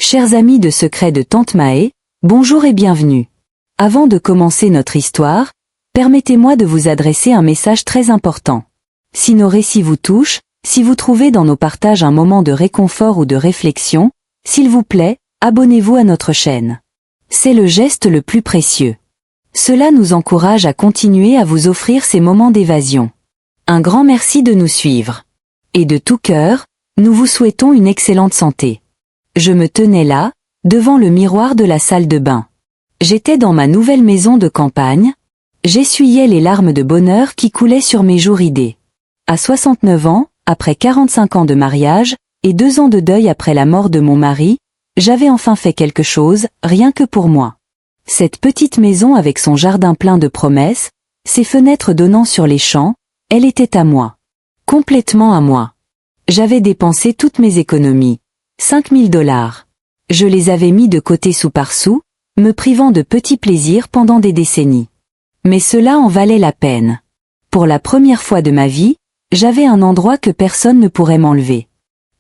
Chers amis de Secrets de Tante Mahé, bonjour et bienvenue. Avant de commencer notre histoire, permettez-moi de vous adresser un message très important. Si nos récits vous touchent, si vous trouvez dans nos partages un moment de réconfort ou de réflexion, s'il vous plaît, abonnez-vous à notre chaîne. C'est le geste le plus précieux. Cela nous encourage à continuer à vous offrir ces moments d'évasion. Un grand merci de nous suivre. Et de tout cœur, nous vous souhaitons une excellente santé. Je me tenais là, devant le miroir de la salle de bain. J'étais dans ma nouvelle maison de campagne. J'essuyais les larmes de bonheur qui coulaient sur mes joues ridées. À 69 ans, après 45 ans de mariage, et 2 ans de deuil après la mort de mon mari, j'avais enfin fait quelque chose, rien que pour moi. Cette petite maison avec son jardin plein de promesses, ses fenêtres donnant sur les champs, elle était à moi. Complètement à moi. J'avais dépensé toutes mes économies. 5 000 $. Je les avais mis de côté sou par sou, me privant de petits plaisirs pendant des décennies. Mais cela en valait la peine. Pour la première fois de ma vie, j'avais un endroit que personne ne pourrait m'enlever.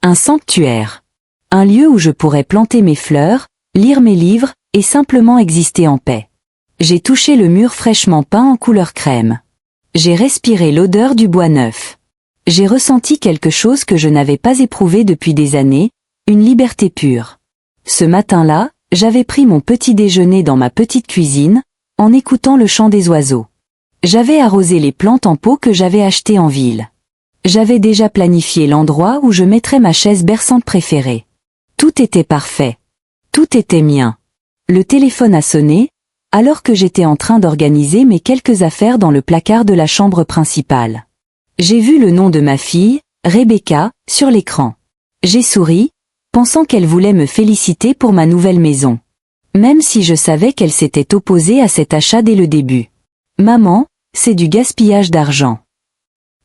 Un sanctuaire. Un lieu où je pourrais planter mes fleurs, lire mes livres, et simplement exister en paix. J'ai touché le mur fraîchement peint en couleur crème. J'ai respiré l'odeur du bois neuf. J'ai ressenti quelque chose que je n'avais pas éprouvé depuis des années, une liberté pure. Ce matin-là, j'avais pris mon petit déjeuner dans ma petite cuisine, en écoutant le chant des oiseaux. J'avais arrosé les plantes en pot que j'avais achetées en ville. J'avais déjà planifié l'endroit où je mettrais ma chaise berçante préférée. Tout était parfait. Tout était mien. Le téléphone a sonné, alors que j'étais en train d'organiser mes quelques affaires dans le placard de la chambre principale. J'ai vu le nom de ma fille, Rebecca, sur l'écran. J'ai souri, pensant qu'elle voulait me féliciter pour ma nouvelle maison. Même si je savais qu'elle s'était opposée à cet achat dès le début. Maman, c'est du gaspillage d'argent.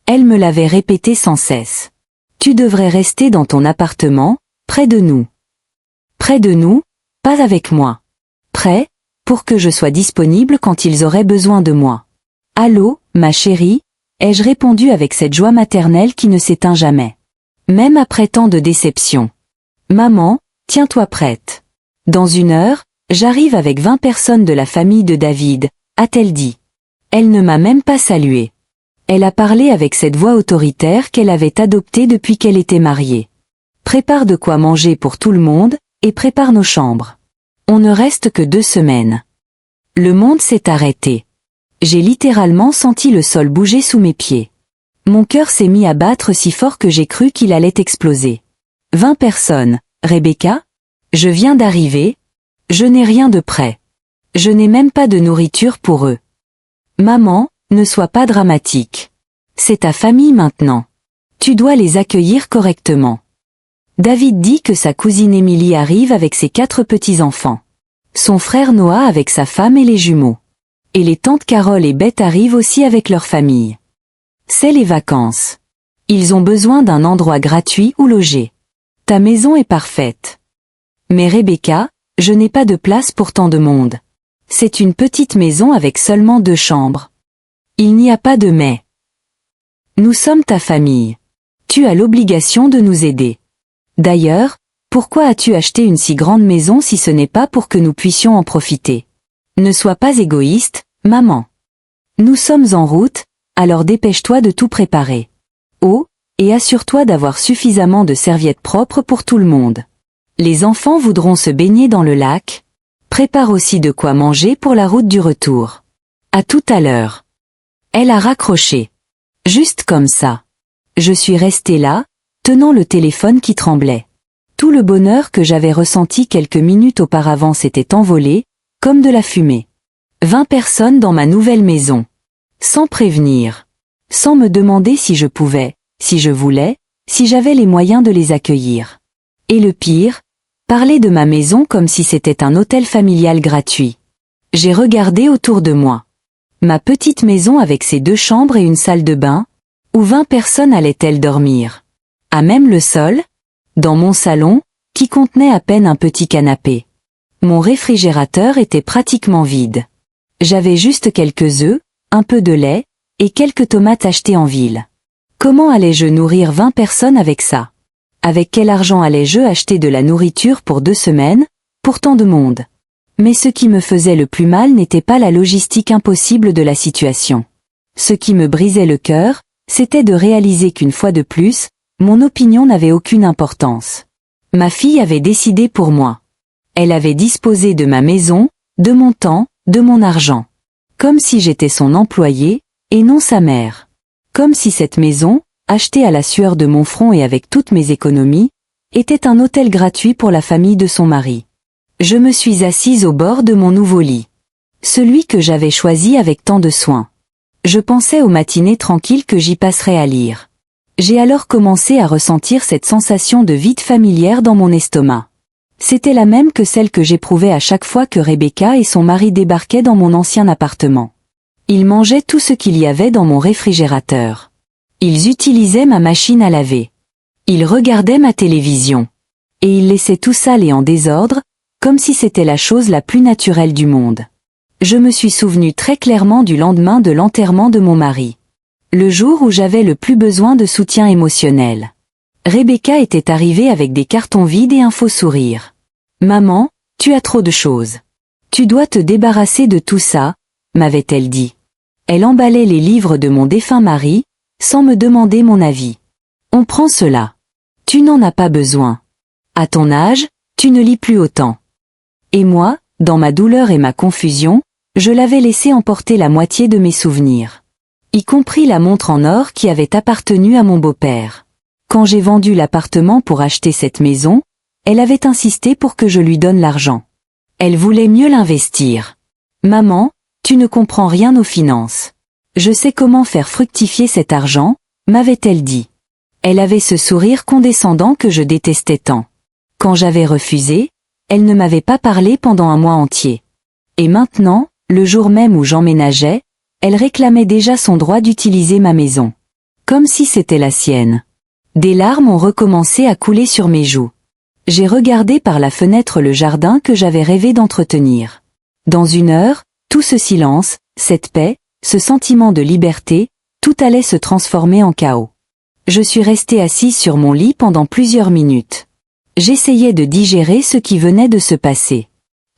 Elle me l'avait répété sans cesse. Tu devrais rester dans ton appartement, près de nous. Près de nous, pas avec moi. Prêt, pour que je sois disponible quand ils auraient besoin de moi. Allô, ma chérie, ai-je répondu avec cette joie maternelle qui ne s'éteint jamais. Même après tant de déceptions. Maman, tiens-toi prête. Dans 1 heure, j'arrive avec 20 personnes de la famille de David, a-t-elle dit. Elle ne m'a même pas salué. Elle a parlé avec cette voix autoritaire qu'elle avait adoptée depuis qu'elle était mariée. Prépare de quoi manger pour tout le monde, et prépare nos chambres. On ne reste que 2 semaines. Le monde s'est arrêté. J'ai littéralement senti le sol bouger sous mes pieds. Mon cœur s'est mis à battre si fort que j'ai cru qu'il allait exploser. 20 personnes, Rebecca? Je viens d'arriver. Je n'ai rien de prêt. Je n'ai même pas de nourriture pour eux. Maman, ne sois pas dramatique. C'est ta famille maintenant. Tu dois les accueillir correctement. David dit que sa cousine Émilie arrive avec ses 4 petits-enfants. Son frère Noah avec sa femme et les jumeaux. Et les tantes Carole et Beth arrivent aussi avec leur famille. C'est les vacances. Ils ont besoin d'un endroit gratuit où loger. Ta maison est parfaite. Mais Rebecca, je n'ai pas de place pour tant de monde. C'est une petite maison avec seulement 2 chambres. Il n'y a pas de mais. Nous sommes ta famille. Tu as l'obligation de nous aider. D'ailleurs, pourquoi as-tu acheté une si grande maison si ce n'est pas pour que nous puissions en profiter? Ne sois pas égoïste, maman. Nous sommes en route, alors dépêche-toi de tout préparer. Oh, et assure-toi d'avoir suffisamment de serviettes propres pour tout le monde. Les enfants voudront se baigner dans le lac. Prépare aussi de quoi manger pour la route du retour. À tout à l'heure. Elle a raccroché. Juste comme ça. Je suis restée là, tenant le téléphone qui tremblait. Tout le bonheur que j'avais ressenti quelques minutes auparavant s'était envolé, comme de la fumée. 20 personnes dans ma nouvelle maison. Sans prévenir. Sans me demander si je pouvais, si je voulais, si j'avais les moyens de les accueillir. Et le pire, parler de ma maison comme si c'était un hôtel familial gratuit. J'ai regardé autour de moi. Ma petite maison avec ses 2 chambres et une salle de bain, où 20 personnes allaient-elles dormir? À même le sol? Dans mon salon, qui contenait à peine un petit canapé. Mon réfrigérateur était pratiquement vide. J'avais juste quelques œufs, un peu de lait, et quelques tomates achetées en ville. Comment allais-je nourrir 20 personnes avec ça? Avec quel argent allais-je acheter de la nourriture pour 2 semaines, pour tant de monde? Mais ce qui me faisait le plus mal n'était pas la logistique impossible de la situation. Ce qui me brisait le cœur, c'était de réaliser qu'une fois de plus, mon opinion n'avait aucune importance. Ma fille avait décidé pour moi. Elle avait disposé de ma maison, de mon temps, de mon argent. Comme si j'étais son employé, et non sa mère. Comme si cette maison, achetée à la sueur de mon front et avec toutes mes économies, était un hôtel gratuit pour la famille de son mari. Je me suis assise au bord de mon nouveau lit. Celui que j'avais choisi avec tant de soin. Je pensais aux matinées tranquilles que j'y passerais à lire. J'ai alors commencé à ressentir cette sensation de vide familière dans mon estomac. C'était la même que celle que j'éprouvais à chaque fois que Rebecca et son mari débarquaient dans mon ancien appartement. Ils mangeaient tout ce qu'il y avait dans mon réfrigérateur. Ils utilisaient ma machine à laver. Ils regardaient ma télévision. Et ils laissaient tout sale et en désordre, comme si c'était la chose la plus naturelle du monde. Je me suis souvenu très clairement du lendemain de l'enterrement de mon mari. Le jour où j'avais le plus besoin de soutien émotionnel. Rebecca était arrivée avec des cartons vides et un faux sourire. « Maman, tu as trop de choses. Tu dois te débarrasser de tout ça », m'avait-elle dit. Elle emballait les livres de mon défunt mari, sans me demander mon avis. « On prend cela. Tu n'en as pas besoin. À ton âge, tu ne lis plus autant. » Et moi, dans ma douleur et ma confusion, je l'avais laissé emporter la moitié de mes souvenirs. Y compris la montre en or qui avait appartenu à mon beau-père. Quand j'ai vendu l'appartement pour acheter cette maison, elle avait insisté pour que je lui donne l'argent. Elle voulait mieux l'investir. « Maman, tu ne comprends rien aux finances. Je sais comment faire fructifier cet argent, » m'avait-elle dit. Elle avait ce sourire condescendant que je détestais tant. Quand j'avais refusé, elle ne m'avait pas parlé pendant un mois entier. Et maintenant, le jour même où j'emménageais, elle réclamait déjà son droit d'utiliser ma maison. Comme si c'était la sienne. Des larmes ont recommencé à couler sur mes joues. J'ai regardé par la fenêtre le jardin que j'avais rêvé d'entretenir. Dans 1 heure, tout ce silence, cette paix, ce sentiment de liberté, tout allait se transformer en chaos. Je suis restée assise sur mon lit pendant plusieurs minutes. J'essayais de digérer ce qui venait de se passer.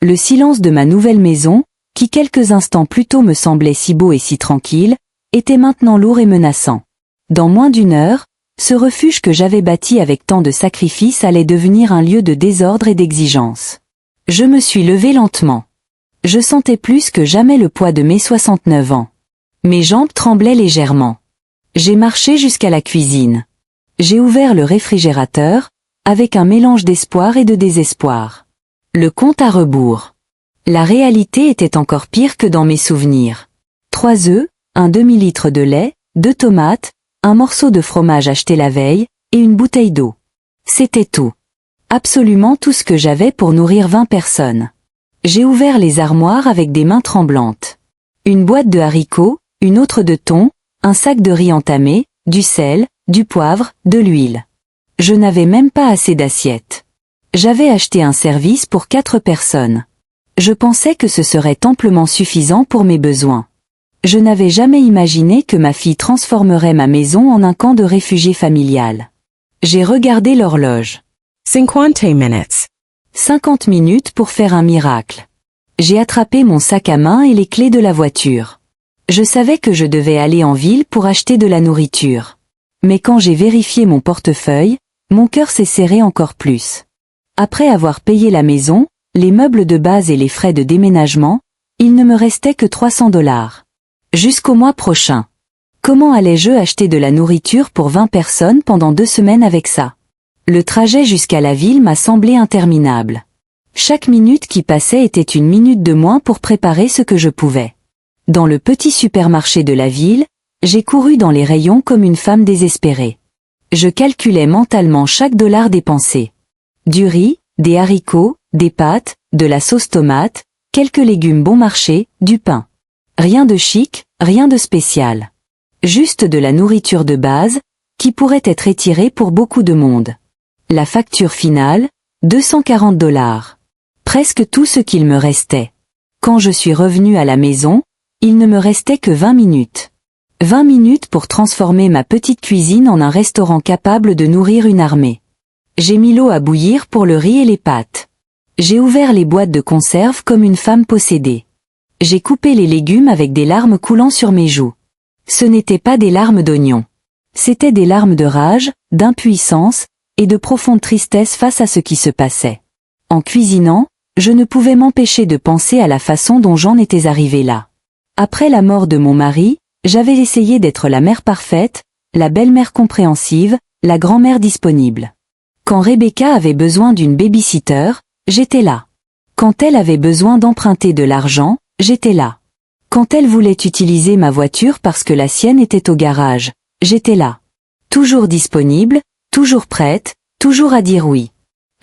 Le silence de ma nouvelle maison, qui quelques instants plus tôt me semblait si beau et si tranquille, était maintenant lourd et menaçant. Dans moins d'1 heure, ce refuge que j'avais bâti avec tant de sacrifices allait devenir un lieu de désordre et d'exigence. Je me suis levée lentement. Je sentais plus que jamais le poids de mes 69 ans. Mes jambes tremblaient légèrement. J'ai marché jusqu'à la cuisine. J'ai ouvert le réfrigérateur, avec un mélange d'espoir et de désespoir. Le compte à rebours. La réalité était encore pire que dans mes souvenirs. 3 œufs, un demi-litre de lait, 2 tomates, un morceau de fromage acheté la veille, et une bouteille d'eau. C'était tout. Absolument tout ce que j'avais pour nourrir 20 personnes. J'ai ouvert les armoires avec des mains tremblantes. Une boîte de haricots, une autre de thon, un sac de riz entamé, du sel, du poivre, de l'huile. Je n'avais même pas assez d'assiettes. J'avais acheté un service pour 4 personnes. Je pensais que ce serait amplement suffisant pour mes besoins. Je n'avais jamais imaginé que ma fille transformerait ma maison en un camp de réfugiés familial. J'ai regardé l'horloge. 50 minutes. 50 minutes pour faire un miracle. J'ai attrapé mon sac à main et les clés de la voiture. Je savais que je devais aller en ville pour acheter de la nourriture. Mais quand j'ai vérifié mon portefeuille, mon cœur s'est serré encore plus. Après avoir payé la maison, les meubles de base et les frais de déménagement, il ne me restait que 300 $. Jusqu'au mois prochain. Comment allais-je acheter de la nourriture pour 20 personnes pendant 2 semaines avec ça? Le trajet jusqu'à la ville m'a semblé interminable. Chaque minute qui passait était une minute de moins pour préparer ce que je pouvais. Dans le petit supermarché de la ville, j'ai couru dans les rayons comme une femme désespérée. Je calculais mentalement chaque dollar dépensé. Du riz, des haricots, des pâtes, de la sauce tomate, quelques légumes bon marché, du pain. Rien de chic, rien de spécial. Juste de la nourriture de base, qui pourrait être étirée pour beaucoup de monde. La facture finale, 240 $. Presque tout ce qu'il me restait. Quand je suis revenue à la maison, il ne me restait que 20 minutes. 20 minutes pour transformer ma petite cuisine en un restaurant capable de nourrir une armée. J'ai mis l'eau à bouillir pour le riz et les pâtes. J'ai ouvert les boîtes de conserve comme une femme possédée. J'ai coupé les légumes avec des larmes coulant sur mes joues. Ce n'étaient pas des larmes d'oignon. C'étaient des larmes de rage, d'impuissance, et de profonde tristesse face à ce qui se passait. En cuisinant, je ne pouvais m'empêcher de penser à la façon dont j'en étais arrivée là. Après la mort de mon mari, j'avais essayé d'être la mère parfaite, la belle-mère compréhensive, la grand-mère disponible. Quand Rebecca avait besoin d'une baby-sitter, j'étais là. Quand elle avait besoin d'emprunter de l'argent, j'étais là. Quand elle voulait utiliser ma voiture parce que la sienne était au garage, j'étais là. Toujours disponible, toujours prête, toujours à dire oui.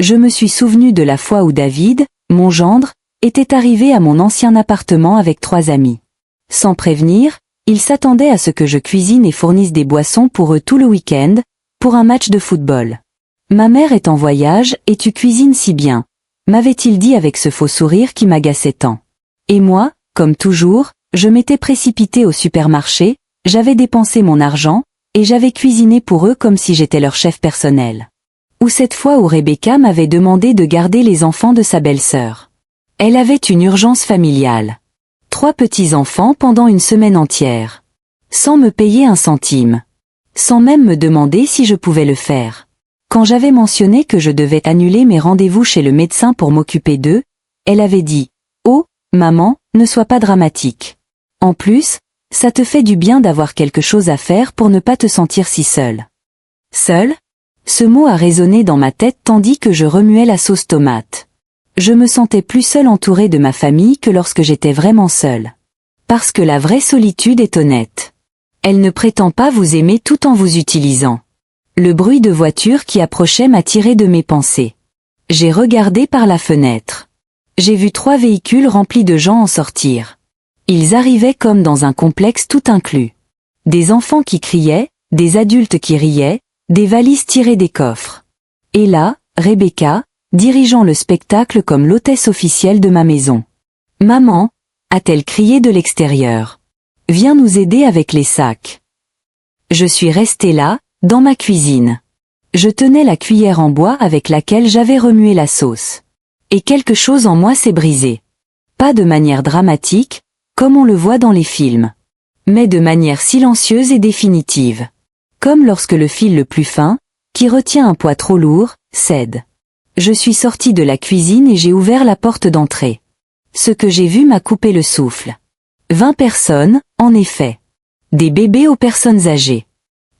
Je me suis souvenu de la fois où David, mon gendre, était arrivé à mon ancien appartement avec 3 amis. Sans prévenir, il s'attendait à ce que je cuisine et fournisse des boissons pour eux tout le week-end, pour un match de football. Ma mère est en voyage et tu cuisines si bien, m'avait-il dit avec ce faux sourire qui m'agaçait tant. Et moi, comme toujours, je m'étais précipitée au supermarché, j'avais dépensé mon argent, et j'avais cuisiné pour eux comme si j'étais leur chef personnel. Ou cette fois où Rebecca m'avait demandé de garder les enfants de sa belle-sœur. Elle avait une urgence familiale. 3 petits-enfants pendant une semaine entière. Sans me payer un centime. Sans même me demander si je pouvais le faire. Quand j'avais mentionné que je devais annuler mes rendez-vous chez le médecin pour m'occuper d'eux, elle avait dit « Oh, maman, ne sois pas dramatique. En plus, ça te fait du bien d'avoir quelque chose à faire pour ne pas te sentir si seule. » Seule ? Ce mot a résonné dans ma tête tandis que je remuais la sauce tomate. Je me sentais plus seule entourée de ma famille que lorsque j'étais vraiment seule. Parce que la vraie solitude est honnête. Elle ne prétend pas vous aimer tout en vous utilisant. Le bruit de voiture qui approchait m'a tiré de mes pensées. J'ai regardé par la fenêtre. J'ai vu 3 véhicules remplis de gens en sortir. Ils arrivaient comme dans un complexe tout inclus. Des enfants qui criaient, des adultes qui riaient, des valises tirées des coffres. Et là, Rebecca, dirigeant le spectacle comme l'hôtesse officielle de ma maison. « Maman !» a-t-elle crié de l'extérieur. « Viens nous aider avec les sacs. » Je suis restée là, dans ma cuisine. Je tenais la cuillère en bois avec laquelle j'avais remué la sauce. Et quelque chose en moi s'est brisé. Pas de manière dramatique, comme on le voit dans les films. Mais de manière silencieuse et définitive. Comme lorsque le fil le plus fin, qui retient un poids trop lourd, cède. Je suis sortie de la cuisine et j'ai ouvert la porte d'entrée. Ce que j'ai vu m'a coupé le souffle. 20 personnes, en effet. Des bébés aux personnes âgées.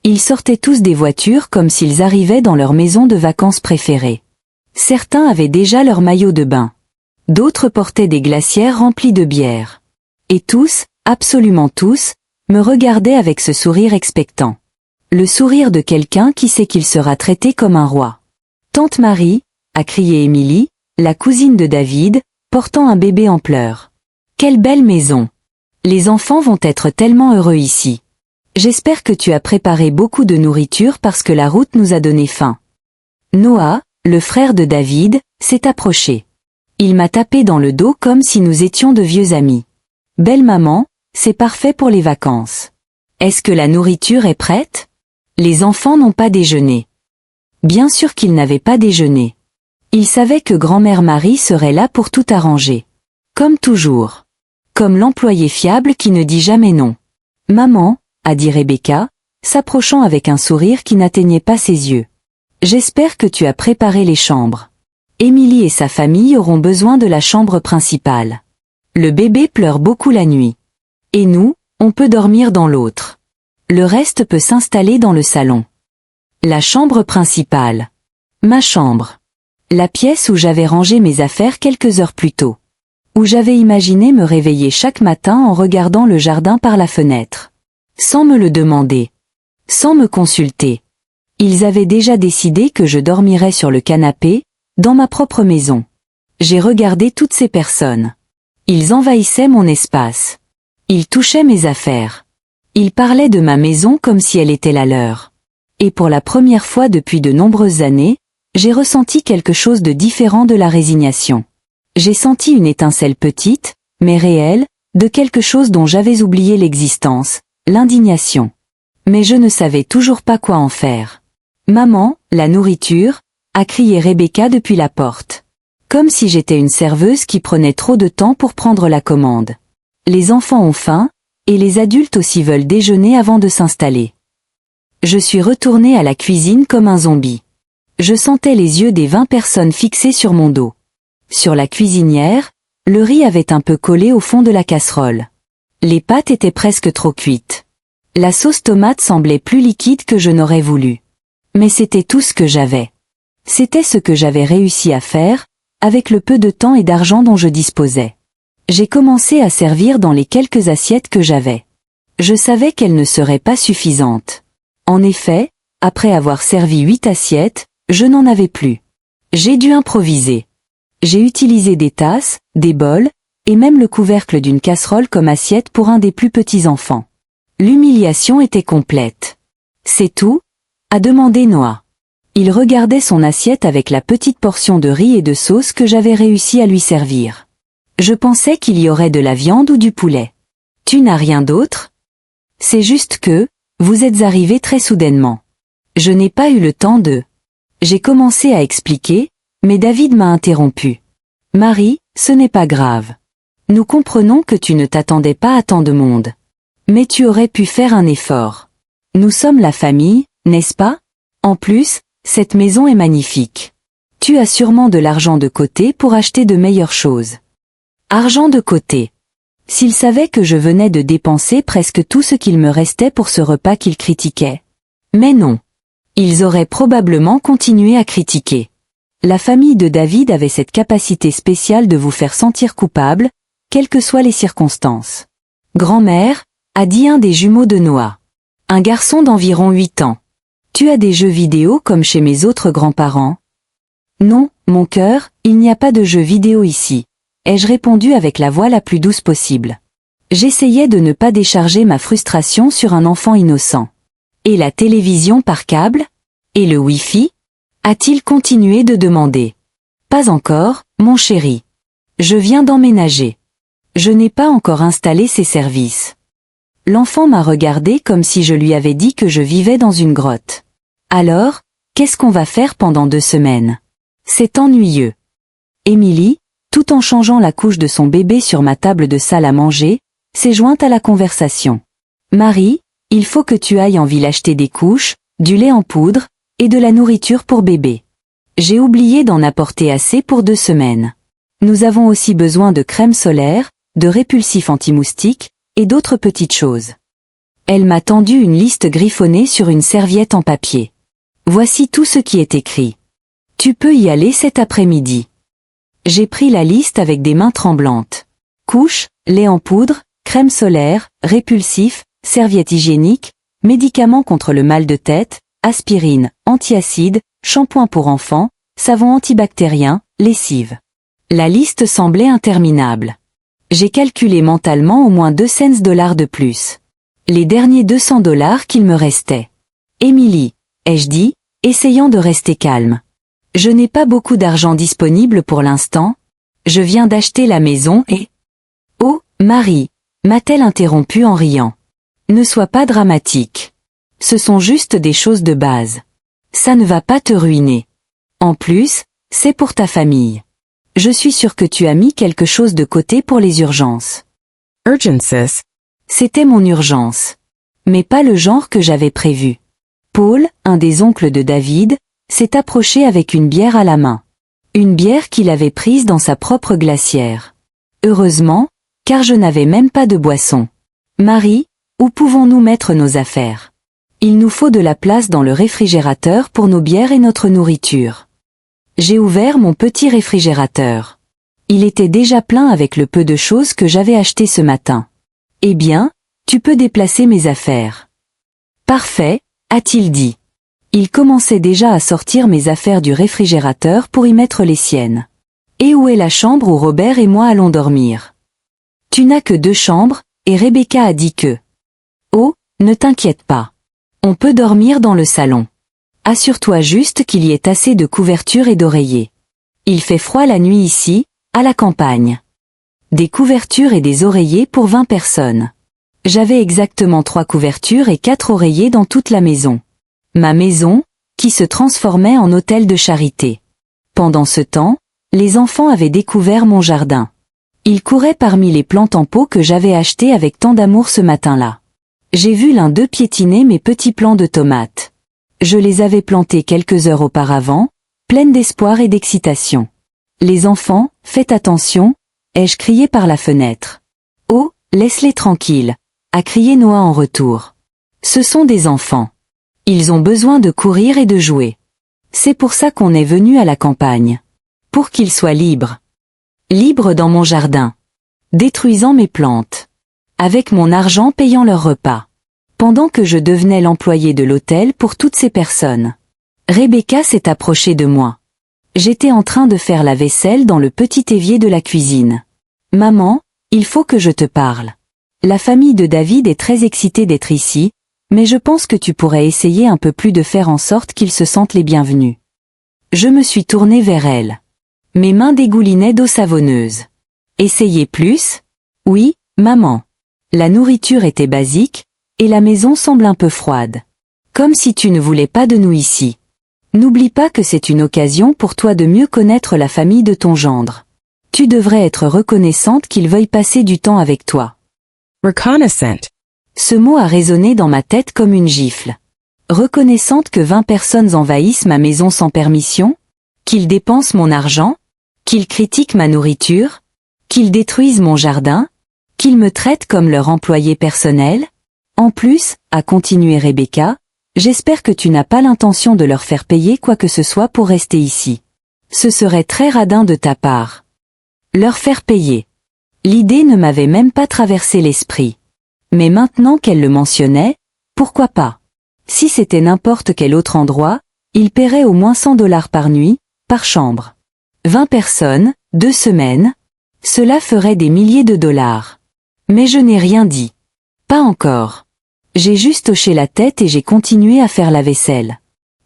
Ils sortaient tous des voitures comme s'ils arrivaient dans leur maison de vacances préférée. Certains avaient déjà leur maillot de bain. D'autres portaient des glacières remplies de bière. Et tous, absolument tous, me regardaient avec ce sourire expectant. Le sourire de quelqu'un qui sait qu'il sera traité comme un roi. « Tante Marie !» a crié Émilie, la cousine de David, portant un bébé en pleurs. « Quelle belle maison! Les enfants vont être tellement heureux ici. J'espère que tu as préparé beaucoup de nourriture parce que la route nous a donné faim. » Noah, le frère de David, s'est approché. Il m'a tapé dans le dos comme si nous étions de vieux amis. « Belle maman, c'est parfait pour les vacances. Est-ce que la nourriture est prête ? Les enfants n'ont pas déjeuné. » Bien sûr qu'ils n'avaient pas déjeuné. Ils savaient que grand-mère Marie serait là pour tout arranger. Comme toujours. Comme l'employé fiable qui ne dit jamais non. « Maman !» a dit Rebecca, s'approchant avec un sourire qui n'atteignait pas ses yeux. « J'espère que tu as préparé les chambres. Émilie et sa famille auront besoin de la chambre principale. Le bébé pleure beaucoup la nuit. Et nous, on peut dormir dans l'autre. Le reste peut s'installer dans le salon. » La chambre principale. Ma chambre. La pièce où j'avais rangé mes affaires quelques heures plus tôt. Où j'avais imaginé me réveiller chaque matin en regardant le jardin par la fenêtre. Sans me le demander. Sans me consulter. Ils avaient déjà décidé que je dormirais sur le canapé, dans ma propre maison. J'ai regardé toutes ces personnes. Ils envahissaient mon espace. Ils touchaient mes affaires. Ils parlaient de ma maison comme si elle était la leur. Et pour la première fois depuis de nombreuses années, j'ai ressenti quelque chose de différent de la résignation. J'ai senti une étincelle petite, mais réelle, de quelque chose dont j'avais oublié l'existence, l'indignation. Mais je ne savais toujours pas quoi en faire. « Maman, la nourriture » a crié Rebecca depuis la porte. Comme si j'étais une serveuse qui prenait trop de temps pour prendre la commande. Les enfants ont faim, et les adultes aussi veulent déjeuner avant de s'installer. Je suis retournée à la cuisine comme un zombie. Je sentais les yeux des 20 personnes fixés sur mon dos. Sur la cuisinière, le riz avait un peu collé au fond de la casserole. Les pâtes étaient presque trop cuites. La sauce tomate semblait plus liquide que je n'aurais voulu. Mais c'était tout ce que j'avais. C'était ce que j'avais réussi à faire, avec le peu de temps et d'argent dont je disposais. J'ai commencé à servir dans les quelques assiettes que j'avais. Je savais qu'elles ne seraient pas suffisantes. En effet, après avoir servi 8 assiettes, je n'en avais plus. J'ai dû improviser. J'ai utilisé des tasses, des bols, et même le couvercle d'une casserole comme assiette pour un des plus petits enfants. L'humiliation était complète. C'est tout ? A demandé Noah. Il regardait son assiette avec la petite portion de riz et de sauce que j'avais réussi à lui servir. Je pensais qu'il y aurait de la viande ou du poulet. Tu n'as rien d'autre ? C'est juste que, vous êtes arrivé très soudainement. Je n'ai pas eu le temps de... J'ai commencé à expliquer, mais David m'a interrompu. Marie, ce n'est pas grave. Nous comprenons que tu ne t'attendais pas à tant de monde. Mais tu aurais pu faire un effort. Nous sommes la famille, n'est-ce pas ? En plus, cette maison est magnifique. Tu as sûrement de l'argent de côté pour acheter de meilleures choses. Argent de côté. S'il savait que je venais de dépenser presque tout ce qu'il me restait pour ce repas qu'il critiquait. Mais non. Ils auraient probablement continué à critiquer. La famille de David avait cette capacité spéciale de vous faire sentir coupable, quelles que soient les circonstances. Grand-mère, a dit un des jumeaux de Noah. Un garçon d'environ 8 ans. Tu as des jeux vidéo comme chez mes autres grands-parents ? Non, mon cœur, il n'y a pas de jeux vidéo ici, ai-je répondu avec la voix la plus douce possible. J'essayais de ne pas décharger ma frustration sur un enfant innocent. Et la télévision par câble ? Et le Wi-Fi ? A-t-il continué de demander. Pas encore, mon chéri. Je viens d'emménager. Je n'ai pas encore installé ces services. L'enfant m'a regardé comme si je lui avais dit que je vivais dans une grotte. Alors, qu'est-ce qu'on va faire pendant 2 semaines ? C'est ennuyeux. Émilie, tout en changeant la couche de son bébé sur ma table de salle à manger, s'est jointe à la conversation. Marie, il faut que tu ailles en ville acheter des couches, du lait en poudre, et de la nourriture pour bébé. J'ai oublié d'en apporter assez pour 2 semaines. Nous avons aussi besoin de crème solaire, de répulsifs anti-moustiques, et d'autres petites choses. Elle m'a tendu une liste griffonnée sur une serviette en papier. Voici tout ce qui est écrit. Tu peux y aller cet après-midi. J'ai pris la liste avec des mains tremblantes. Couches, lait en poudre, crème solaire, répulsif, serviettes hygiéniques, médicaments contre le mal de tête, aspirine, antiacide, shampoing pour enfants, savon antibactérien, lessive. La liste semblait interminable. J'ai calculé mentalement au moins 200 $ de plus. Les derniers 200 $ qu'il me restait. Émilie, ai-je dit, essayant de rester calme. Je n'ai pas beaucoup d'argent disponible pour l'instant. Je viens d'acheter la maison et... Oh, Marie, m'a-t-elle interrompu en riant. Ne sois pas dramatique. Ce sont juste des choses de base. Ça ne va pas te ruiner. En plus, c'est pour ta famille. Je suis sûre que tu as mis quelque chose de côté pour les urgences. Urgences. C'était mon urgence. Mais pas le genre que j'avais prévu. Paul, un des oncles de David, s'est approché avec une bière à la main. Une bière qu'il avait prise dans sa propre glacière. Heureusement, car je n'avais même pas de boisson. Marie, où pouvons-nous mettre nos affaires ? Il nous faut de la place dans le réfrigérateur pour nos bières et notre nourriture. J'ai ouvert mon petit réfrigérateur. Il était déjà plein avec le peu de choses que j'avais achetées ce matin. Eh bien, tu peux déplacer mes affaires. Parfait, a-t-il dit. Il commençait déjà à sortir mes affaires du réfrigérateur pour y mettre les siennes. Et où est la chambre où Robert et moi allons dormir ? Tu n'as que 2 chambres, et Rebecca a dit que... Oh, ne t'inquiète pas. On peut dormir dans le salon. Assure-toi juste qu'il y ait assez de couvertures et d'oreillers. Il fait froid la nuit ici, à la campagne. Des couvertures et des oreillers pour 20 personnes. J'avais exactement 3 couvertures et 4 oreillers dans toute la maison. Ma maison, qui se transformait en hôtel de charité. Pendant ce temps, les enfants avaient découvert mon jardin. Ils couraient parmi les plantes en pot que j'avais achetées avec tant d'amour ce matin-là. J'ai vu l'un d'eux piétiner mes petits plants de tomates. Je les avais plantés quelques heures auparavant, pleines d'espoir et d'excitation. « Les enfants, faites attention !» ai-je crié par la fenêtre. « Oh, laisse-les tranquilles !» a crié Noah en retour. « Ce sont des enfants. Ils ont besoin de courir et de jouer. C'est pour ça qu'on est venu à la campagne. Pour qu'ils soient libres. Libres dans mon jardin. Détruisant mes plantes. Avec mon argent payant leurs repas. Pendant que je devenais l'employé de l'hôtel pour toutes ces personnes. Rebecca s'est approchée de moi. J'étais en train de faire la vaisselle dans le petit évier de la cuisine. « Maman, il faut que je te parle. La famille de David est très excitée d'être ici, mais je pense que tu pourrais essayer un peu plus de faire en sorte qu'ils se sentent les bienvenus. » Je me suis tournée vers elle. Mes mains dégoulinaient d'eau savonneuse. « Essayez plus ? » ?»« Oui, maman. La nourriture était basique, et la maison semble un peu froide. Comme si tu ne voulais pas de nous ici. N'oublie pas que c'est une occasion pour toi de mieux connaître la famille de ton gendre. Tu devrais être reconnaissante qu'il veuille passer du temps avec toi. Reconnaissant. Ce mot a résonné dans ma tête comme une gifle. Reconnaissante que 20 personnes envahissent ma maison sans permission, qu'ils dépensent mon argent, qu'ils critiquent ma nourriture, qu'ils détruisent mon jardin, qu'ils me traitent comme leur employé personnel. En plus, a continué Rebecca, j'espère que tu n'as pas l'intention de leur faire payer quoi que ce soit pour rester ici. Ce serait très radin de ta part. Leur faire payer. L'idée ne m'avait même pas traversé l'esprit. Mais maintenant qu'elle le mentionnait, pourquoi pas? Si c'était n'importe quel autre endroit, ils paieraient au moins $100 par nuit, par chambre. 20 personnes, 2 semaines, cela ferait des milliers de dollars. Mais je n'ai rien dit. Pas encore. J'ai juste hoché la tête et j'ai continué à faire la vaisselle.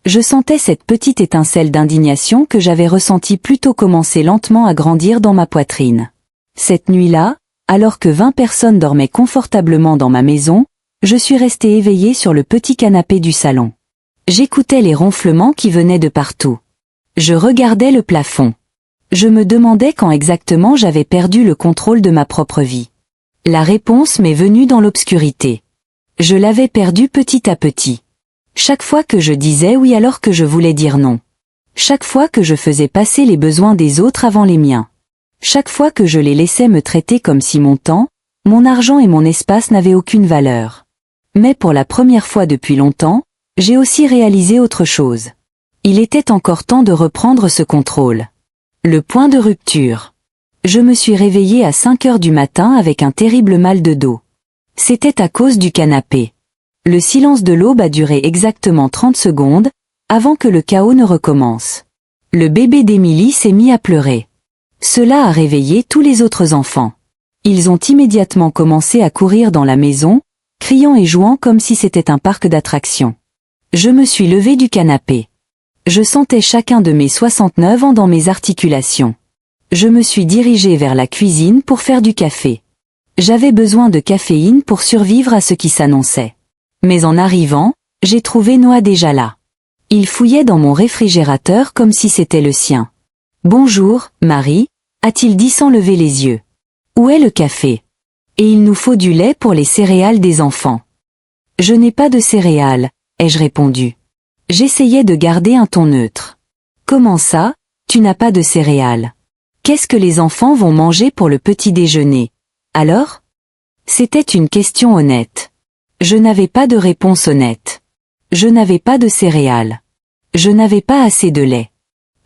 Je sentais cette petite étincelle d'indignation que j'avais ressentie plutôt commencer lentement à grandir dans ma poitrine. Cette nuit-là, alors que 20 personnes dormaient confortablement dans ma maison, je suis restée éveillée sur le petit canapé du salon. J'écoutais les ronflements qui venaient de partout. Je regardais le plafond. Je me demandais quand exactement j'avais perdu le contrôle de ma propre vie. La réponse m'est venue dans l'obscurité. Je l'avais perdu petit à petit. Chaque fois que je disais oui alors que je voulais dire non. Chaque fois que je faisais passer les besoins des autres avant les miens. Chaque fois que je les laissais me traiter comme si mon temps, mon argent et mon espace n'avaient aucune valeur. Mais pour la première fois depuis longtemps, j'ai aussi réalisé autre chose. Il était encore temps de reprendre ce contrôle. Le point de rupture. Je me suis réveillée à 5 heures du matin avec un terrible mal de dos. C'était à cause du canapé. Le silence de l'aube a duré exactement 30 secondes, avant que le chaos ne recommence. Le bébé d'Emily s'est mis à pleurer. Cela a réveillé tous les autres enfants. Ils ont immédiatement commencé à courir dans la maison, criant et jouant comme si c'était un parc d'attractions. Je me suis levée du canapé. Je sentais chacun de mes 69 ans dans mes articulations. Je me suis dirigée vers la cuisine pour faire du café. J'avais besoin de caféine pour survivre à ce qui s'annonçait. Mais en arrivant, j'ai trouvé Noah déjà là. Il fouillait dans mon réfrigérateur comme si c'était le sien. « Bonjour, Marie », a-t-il dit sans lever les yeux. « Où est le café ? Et il nous faut du lait pour les céréales des enfants. »« Je n'ai pas de céréales », ai-je répondu. J'essayais de garder un ton neutre. « Comment ça, tu n'as pas de céréales ? Qu'est-ce que les enfants vont manger pour le petit déjeuner ? Alors ? » C'était une question honnête. Je n'avais pas de réponse honnête. Je n'avais pas de céréales. Je n'avais pas assez de lait.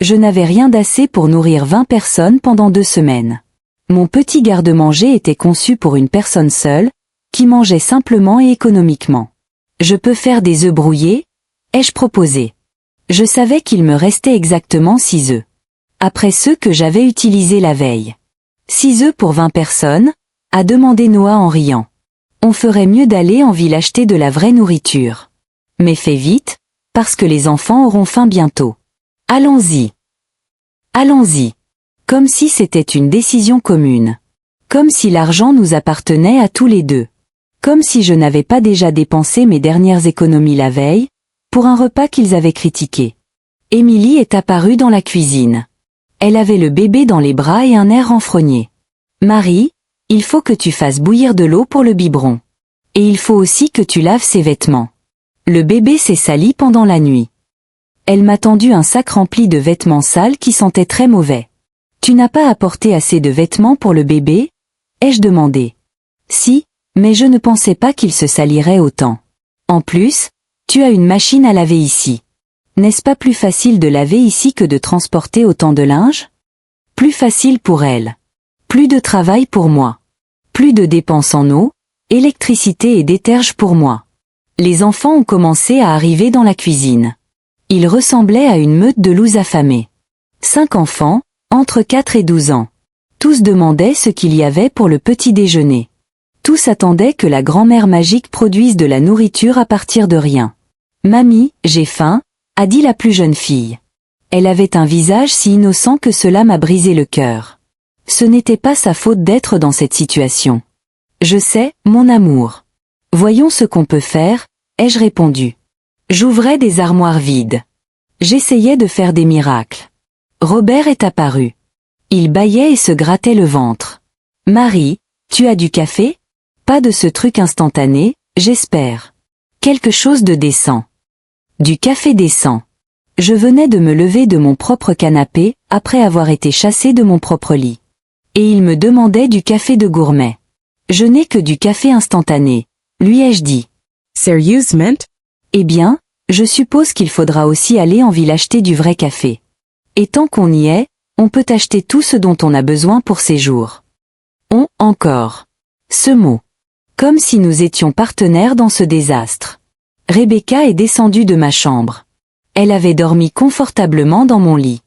Je n'avais rien d'assez pour nourrir 20 personnes pendant 2 semaines. Mon petit garde-manger était conçu pour une personne seule, qui mangeait simplement et économiquement. Je peux faire des œufs brouillés ? Ai-je proposé. Je savais qu'il me restait exactement 6 œufs. Après ceux que j'avais utilisés la veille. 6 œufs pour 20 personnes ? A demandé Noah en riant. On ferait mieux d'aller en ville acheter de la vraie nourriture. Mais fais vite, parce que les enfants auront faim bientôt. Allons-y. Allons-y. Comme si c'était une décision commune. Comme si l'argent nous appartenait à tous les deux. Comme si je n'avais pas déjà dépensé mes dernières économies la veille, pour un repas qu'ils avaient critiqué. Émilie est apparue dans la cuisine. Elle avait le bébé dans les bras et un air renfrogné. Marie, il faut que tu fasses bouillir de l'eau pour le biberon. Et il faut aussi que tu laves ses vêtements. Le bébé s'est sali pendant la nuit. Elle m'a tendu un sac rempli de vêtements sales qui sentaient très mauvais. Tu n'as pas apporté assez de vêtements pour le bébé? Ai-je demandé. Si, mais je ne pensais pas qu'il se salirait autant. En plus, tu as une machine à laver ici. N'est-ce pas plus facile de laver ici que de transporter autant de linge? Plus facile pour elle. Plus de travail pour moi. Plus de dépenses en eau, électricité et déterge pour moi. Les enfants ont commencé à arriver dans la cuisine. Ils ressemblaient à une meute de loups affamés. 5 enfants, entre 4 et 12 ans. Tous demandaient ce qu'il y avait pour le petit déjeuner. Tous attendaient que la grand-mère magique produise de la nourriture à partir de rien. « Mamie, j'ai faim », a dit la plus jeune fille. Elle avait un visage si innocent que cela m'a brisé le cœur. Ce n'était pas sa faute d'être dans cette situation. « Je sais, mon amour. Voyons ce qu'on peut faire, » ai-je répondu. J'ouvrais des armoires vides. J'essayais de faire des miracles. Robert est apparu. Il bâillait et se grattait le ventre. « Marie, tu as du café? Pas de ce truc instantané, j'espère. Quelque chose de décent. » Du café décent. Je venais de me lever de mon propre canapé, après avoir été chassé de mon propre lit. Et il me demandait du café de gourmet. Je n'ai que du café instantané, lui ai-je dit. Serious mint? Eh bien, je suppose qu'il faudra aussi aller en ville acheter du vrai café. Et tant qu'on y est, on peut acheter tout ce dont on a besoin pour ces jours. On, encore. Ce mot. Comme si nous étions partenaires dans ce désastre. Rebecca est descendue de ma chambre. Elle avait dormi confortablement dans mon lit.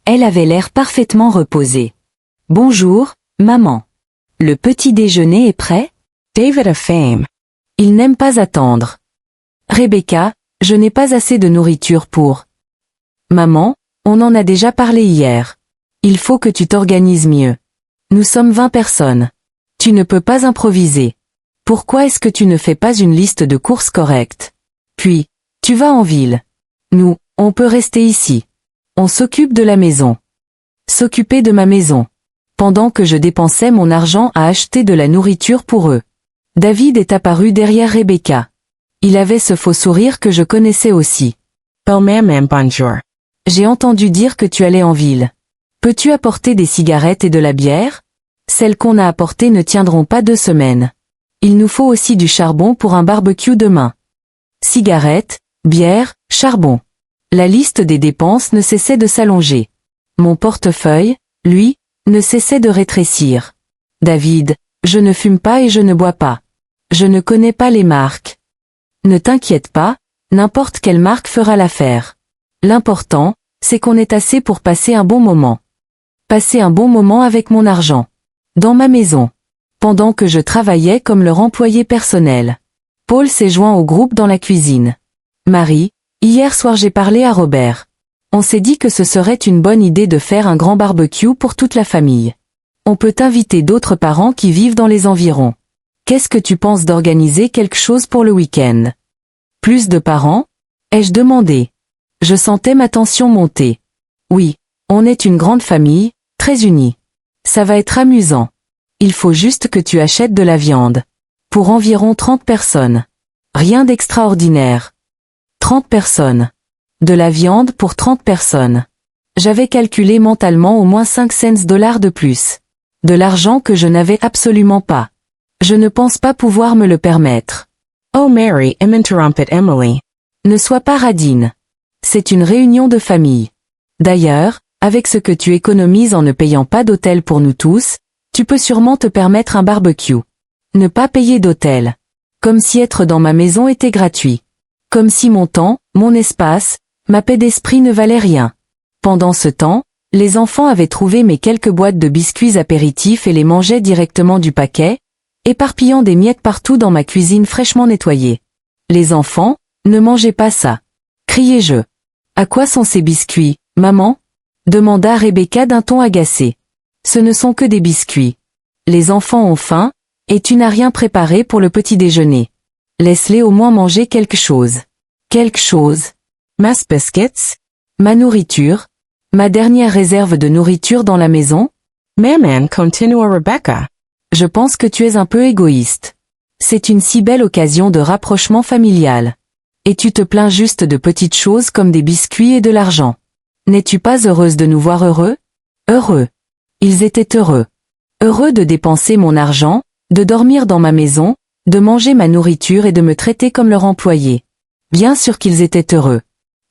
Elle avait l'air parfaitement reposée. Bonjour, maman. Le petit déjeuner est prêt? David a fame. Il n'aime pas attendre. Rebecca, je n'ai pas assez de nourriture pour... Maman, on en a déjà parlé hier. Il faut que tu t'organises mieux. Nous sommes 20 personnes. Tu ne peux pas improviser. Pourquoi est-ce que tu ne fais pas une liste de courses correcte? Puis, tu vas en ville. Nous, on peut rester ici. On s'occupe de la maison. S'occuper de ma maison. Pendant que je dépensais mon argent à acheter de la nourriture pour eux. David est apparu derrière Rebecca. Il avait ce faux sourire que je connaissais aussi. Oh maman, bonjour. J'ai entendu dire que tu allais en ville. Peux-tu apporter des cigarettes et de la bière? Celles qu'on a apportées ne tiendront pas 2 semaines. Il nous faut aussi du charbon pour un barbecue demain. Cigarettes, bière, charbon. La liste des dépenses ne cessait de s'allonger. Mon portefeuille, lui, ne cessait de rétrécir. David, je ne fume pas et je ne bois pas. Je ne connais pas les marques. Ne t'inquiète pas, n'importe quelle marque fera l'affaire. L'important, c'est qu'on ait assez pour passer un bon moment. Passer un bon moment avec mon argent. Dans ma maison. Pendant que je travaillais comme leur employé personnel. Paul s'est joint au groupe dans la cuisine. Marie, hier soir j'ai parlé à Robert. On s'est dit que ce serait une bonne idée de faire un grand barbecue pour toute la famille. On peut inviter d'autres parents qui vivent dans les environs. Qu'est-ce que tu penses d'organiser quelque chose pour le week-end? Plus de parents? Ai-je demandé. Je sentais ma tension monter. Oui, on est une grande famille, très unie. Ça va être amusant. Il faut juste que tu achètes de la viande. Pour environ 30 personnes. Rien d'extraordinaire. 30 personnes. De la viande pour 30 personnes. J'avais calculé mentalement au moins 5 cents dollars de plus. De l'argent que je n'avais absolument pas. Je ne pense pas pouvoir me le permettre. Oh Mary, interrompit Emily. Ne sois pas radine. C'est une réunion de famille. D'ailleurs, avec ce que tu économises en ne payant pas d'hôtel pour nous tous, tu peux sûrement te permettre un barbecue. Ne pas payer d'hôtel. Comme si être dans ma maison était gratuit. Comme si mon temps, mon espace, ma paix d'esprit ne valait rien. Pendant ce temps, les enfants avaient trouvé mes quelques boîtes de biscuits apéritifs et les mangeaient directement du paquet, éparpillant des miettes partout dans ma cuisine fraîchement nettoyée. Les enfants, ne mangez pas ça. Criai-je. À quoi sont ces biscuits, maman? Demanda Rebecca d'un ton agacé. Ce ne sont que des biscuits. Les enfants ont faim, et tu n'as rien préparé pour le petit déjeuner. Laisse-les au moins manger quelque chose. Quelque chose. Mess biscuits? Ma nourriture? Ma dernière réserve de nourriture dans la maison? Maman continua Rebecca. Je pense que tu es un peu égoïste. C'est une si belle occasion de rapprochement familial. Et tu te plains juste de petites choses comme des biscuits et de l'argent. N'es-tu pas heureuse de nous voir heureux? Heureux. Ils étaient heureux. Heureux de dépenser mon argent, de dormir dans ma maison, de manger ma nourriture et de me traiter comme leur employé. Bien sûr qu'ils étaient heureux.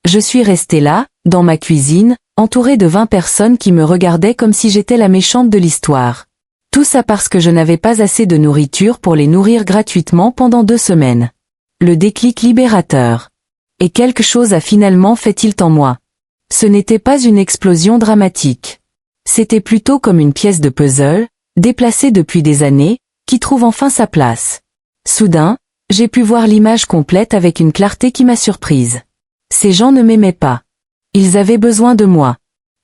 Je suis restée là, dans ma cuisine, entourée de 20 personnes qui me regardaient comme si j'étais la méchante de l'histoire. Tout ça parce que je n'avais pas assez de nourriture pour les nourrir gratuitement pendant 2 semaines. Le déclic libérateur. Et quelque chose a finalement fait tilt en moi. Ce n'était pas une explosion dramatique. C'était plutôt comme une pièce de puzzle, déplacée depuis des années, qui trouve enfin sa place. Soudain, j'ai pu voir l'image complète avec une clarté qui m'a surprise. Ces gens ne m'aimaient pas. Ils avaient besoin de moi.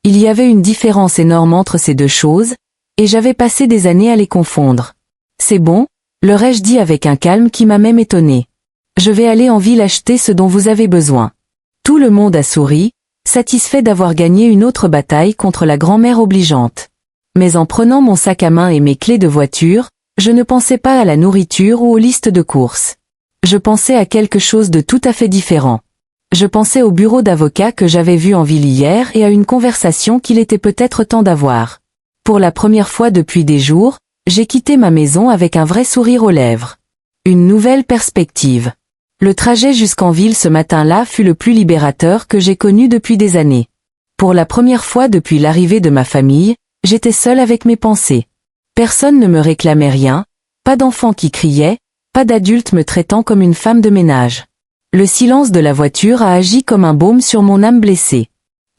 Il y avait une différence énorme entre ces deux choses, et j'avais passé des années à les confondre. C'est bon, leur ai-je dit avec un calme qui m'a même étonné. Je vais aller en ville acheter ce dont vous avez besoin. Tout le monde a souri, satisfait d'avoir gagné une autre bataille contre la grand-mère obligeante. Mais en prenant mon sac à main et mes clés de voiture, je ne pensais pas à la nourriture ou aux listes de courses. Je pensais à quelque chose de tout à fait différent. Je pensais au bureau d'avocat que j'avais vu en ville hier et à une conversation qu'il était peut-être temps d'avoir. Pour la première fois depuis des jours, j'ai quitté ma maison avec un vrai sourire aux lèvres. Une nouvelle perspective. Le trajet jusqu'en ville ce matin-là fut le plus libérateur que j'ai connu depuis des années. Pour la première fois depuis l'arrivée de ma famille, j'étais seule avec mes pensées. Personne ne me réclamait rien, pas d'enfants qui criaient, pas d'adultes me traitant comme une femme de ménage. Le silence de la voiture a agi comme un baume sur mon âme blessée.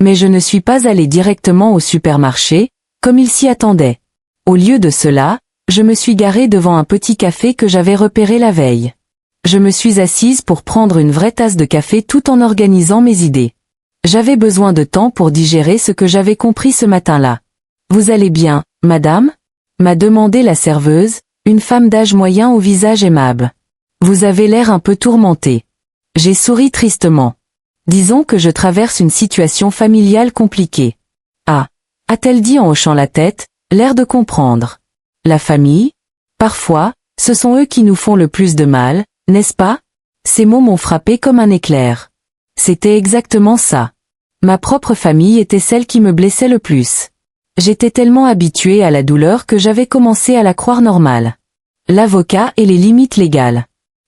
Mais je ne suis pas allée directement au supermarché, comme il s'y attendait. Au lieu de cela, je me suis garée devant un petit café que j'avais repéré la veille. Je me suis assise pour prendre une vraie tasse de café tout en organisant mes idées. J'avais besoin de temps pour digérer ce que j'avais compris ce matin-là. « Vous allez bien, madame ?» m'a demandé la serveuse, une femme d'âge moyen au visage aimable. « Vous avez l'air un peu tourmentée. » J'ai souri tristement. Disons que je traverse une situation familiale compliquée. « Ah » a-t-elle dit en hochant la tête, l'air de comprendre. « La famille ? Parfois, ce sont eux qui nous font le plus de mal, n'est-ce pas ?» Ces mots m'ont frappé comme un éclair. C'était exactement ça. Ma propre famille était celle qui me blessait le plus. J'étais tellement habituée à la douleur que j'avais commencé à la croire normale. L'avocat et les limites légales.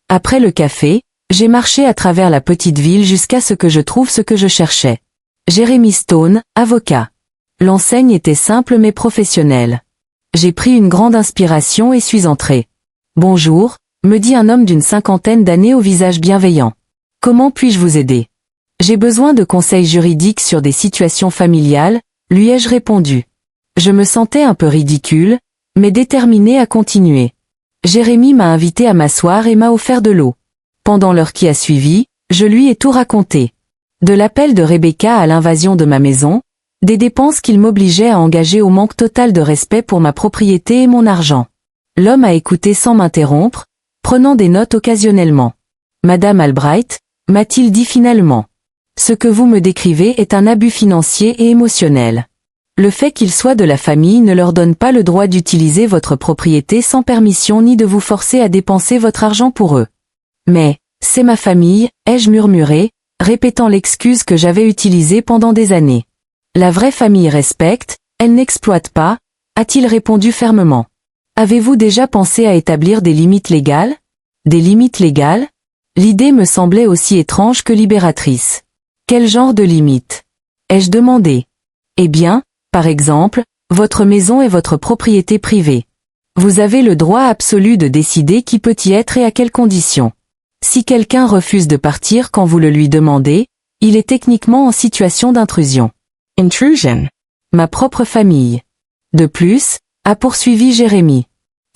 Après le café, j'ai marché à travers la petite ville jusqu'à ce que je trouve ce que je cherchais. Jeremy Stone, avocat. L'enseigne était simple mais professionnelle. J'ai pris une grande inspiration et suis entrée. « Bonjour », me dit un homme d'une 50aine d'années au visage bienveillant. « Comment puis-je vous aider ? J'ai besoin de conseils juridiques sur des situations familiales, lui ai-je répondu. Je me sentais un peu ridicule, mais déterminée à continuer. Jérémy m'a invité à m'asseoir et m'a offert de l'eau. Pendant l'heure qui a suivi, je lui ai tout raconté. De l'appel de Rebecca à l'invasion de ma maison, des dépenses qu'il m'obligeait à engager au manque total de respect pour ma propriété et mon argent. L'homme a écouté sans m'interrompre, prenant des notes occasionnellement. « Madame Albright » m'a-t-il dit finalement. « Ce que vous me décrivez est un abus financier et émotionnel. Le fait qu'ils soient de la famille ne leur donne pas le droit d'utiliser votre propriété sans permission ni de vous forcer à dépenser votre argent pour eux. » « Mais, c'est ma famille », ai-je murmuré, répétant l'excuse que j'avais utilisée pendant des années. « La vraie famille respecte, elle n'exploite pas », a-t-il répondu fermement. « Avez-vous déjà pensé à établir des limites légales ? » Des limites légales ? L'idée me semblait aussi étrange que libératrice. Quel genre de limites ? Ai-je demandé. Eh bien, par exemple, votre maison est votre propriété privée. Vous avez le droit absolu de décider qui peut y être et à quelles conditions. Si quelqu'un refuse de partir quand vous le lui demandez, il est techniquement en situation d'intrusion. Intrusion. Ma propre famille. De plus, a poursuivi Jérémy.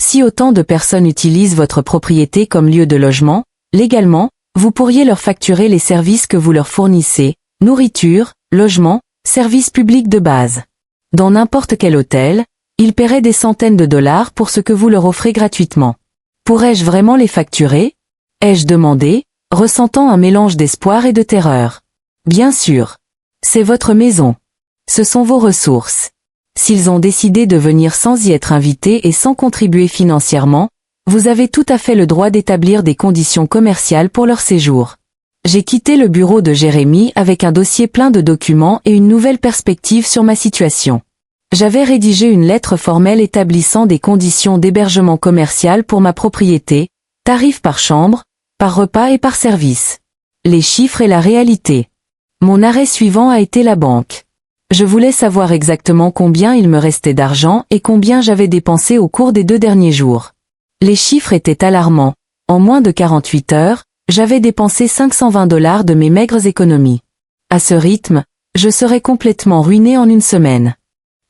Si autant de personnes utilisent votre propriété comme lieu de logement, légalement, vous pourriez leur facturer les services que vous leur fournissez, nourriture, logement, services publics de base. Dans n'importe quel hôtel, ils paieraient des centaines de dollars pour ce que vous leur offrez gratuitement. Pourrais-je vraiment les facturer ? Ai-je demandé, ressentant un mélange d'espoir et de terreur. Bien sûr. C'est votre maison. Ce sont vos ressources. S'ils ont décidé de venir sans y être invités et sans contribuer financièrement, vous avez tout à fait le droit d'établir des conditions commerciales pour leur séjour. J'ai quitté le bureau de Jérémy avec un dossier plein de documents et une nouvelle perspective sur ma situation. J'avais rédigé une lettre formelle établissant des conditions d'hébergement commercial pour ma propriété, tarifs par chambre, par repas et par service. Les chiffres et la réalité. Mon arrêt suivant a été la banque. Je voulais savoir exactement combien il me restait d'argent et combien j'avais dépensé au cours des 2 derniers jours. Les chiffres étaient alarmants. En moins de 48 heures, j'avais dépensé $520 de mes maigres économies. À ce rythme, je serais complètement ruiné en une semaine.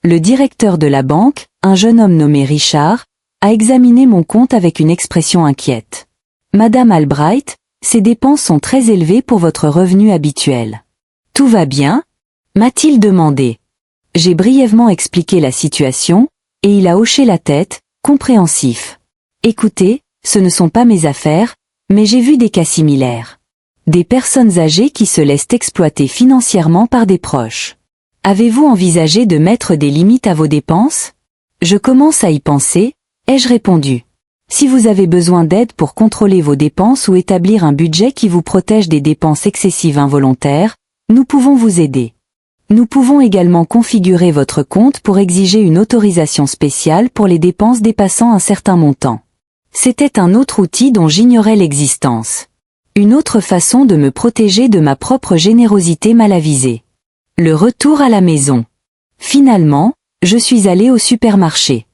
Le directeur de la banque, un jeune homme nommé Richard, a examiné mon compte avec une expression inquiète. Madame Albright, ces dépenses sont très élevées pour votre revenu habituel. Tout va bien ? M'a-t-il demandé. J'ai brièvement expliqué la situation, et il a hoché la tête, compréhensif. Écoutez, ce ne sont pas mes affaires, mais j'ai vu des cas similaires. Des personnes âgées qui se laissent exploiter financièrement par des proches. Avez-vous envisagé de mettre des limites à vos dépenses ? Je commence à y penser, ai-je répondu. Si vous avez besoin d'aide pour contrôler vos dépenses ou établir un budget qui vous protège des dépenses excessives involontaires, nous pouvons vous aider. Nous pouvons également configurer votre compte pour exiger une autorisation spéciale pour les dépenses dépassant un certain montant. C'était un autre outil dont j'ignorais l'existence. Une autre façon de me protéger de ma propre générosité mal avisée. Le retour à la maison. Finalement, je suis allé au supermarché.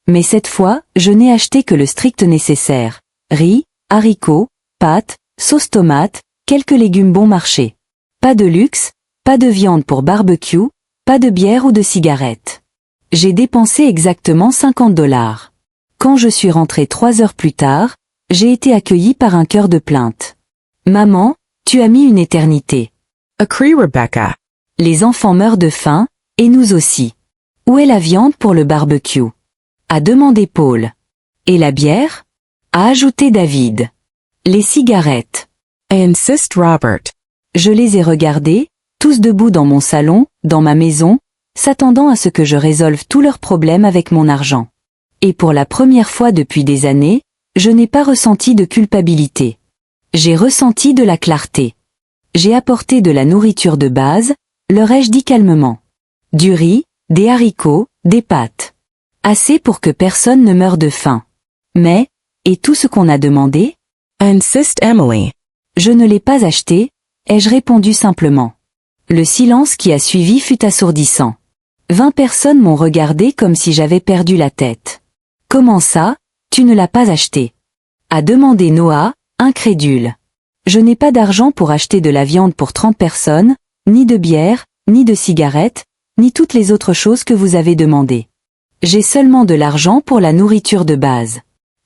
Mais cette fois, je n'ai acheté que le strict nécessaire. Riz, haricots, pâtes, sauce tomate, quelques légumes bon marché. Pas de luxe, pas de viande pour barbecue, pas de bière ou de cigarettes. J'ai dépensé exactement $50. Quand je suis rentré 3 heures plus tard, j'ai été accueilli par un cœur de plainte. Maman, tu as mis une éternité. Agree, Rebecca. Les enfants meurent de faim, et nous aussi. Où est la viande pour le barbecue ? A demandé Paul. Et la bière ? A ajouté David. Les cigarettes. I insist, Robert. Je les ai regardés, tous debout dans mon salon, dans ma maison, s'attendant à ce que je résolve tous leurs problèmes avec mon argent. Et pour la première fois depuis des années, je n'ai pas ressenti de culpabilité. J'ai ressenti de la clarté. J'ai apporté de la nourriture de base, leur ai-je dit calmement. Du riz, des haricots, des pâtes. Assez pour que personne ne meure de faim. Mais, et tout ce qu'on a demandé ? I insist, Emily. Je ne l'ai pas acheté, ai-je répondu simplement. Le silence qui a suivi fut assourdissant. 20 personnes m'ont regardé comme si j'avais perdu la tête. Comment ça, tu ne l'as pas acheté ? A demandé Noah, incrédule. Je n'ai pas d'argent pour acheter de la viande pour 30 personnes, ni de bière, ni de cigarettes, ni toutes les autres choses que vous avez demandées. J'ai seulement de l'argent pour la nourriture de base.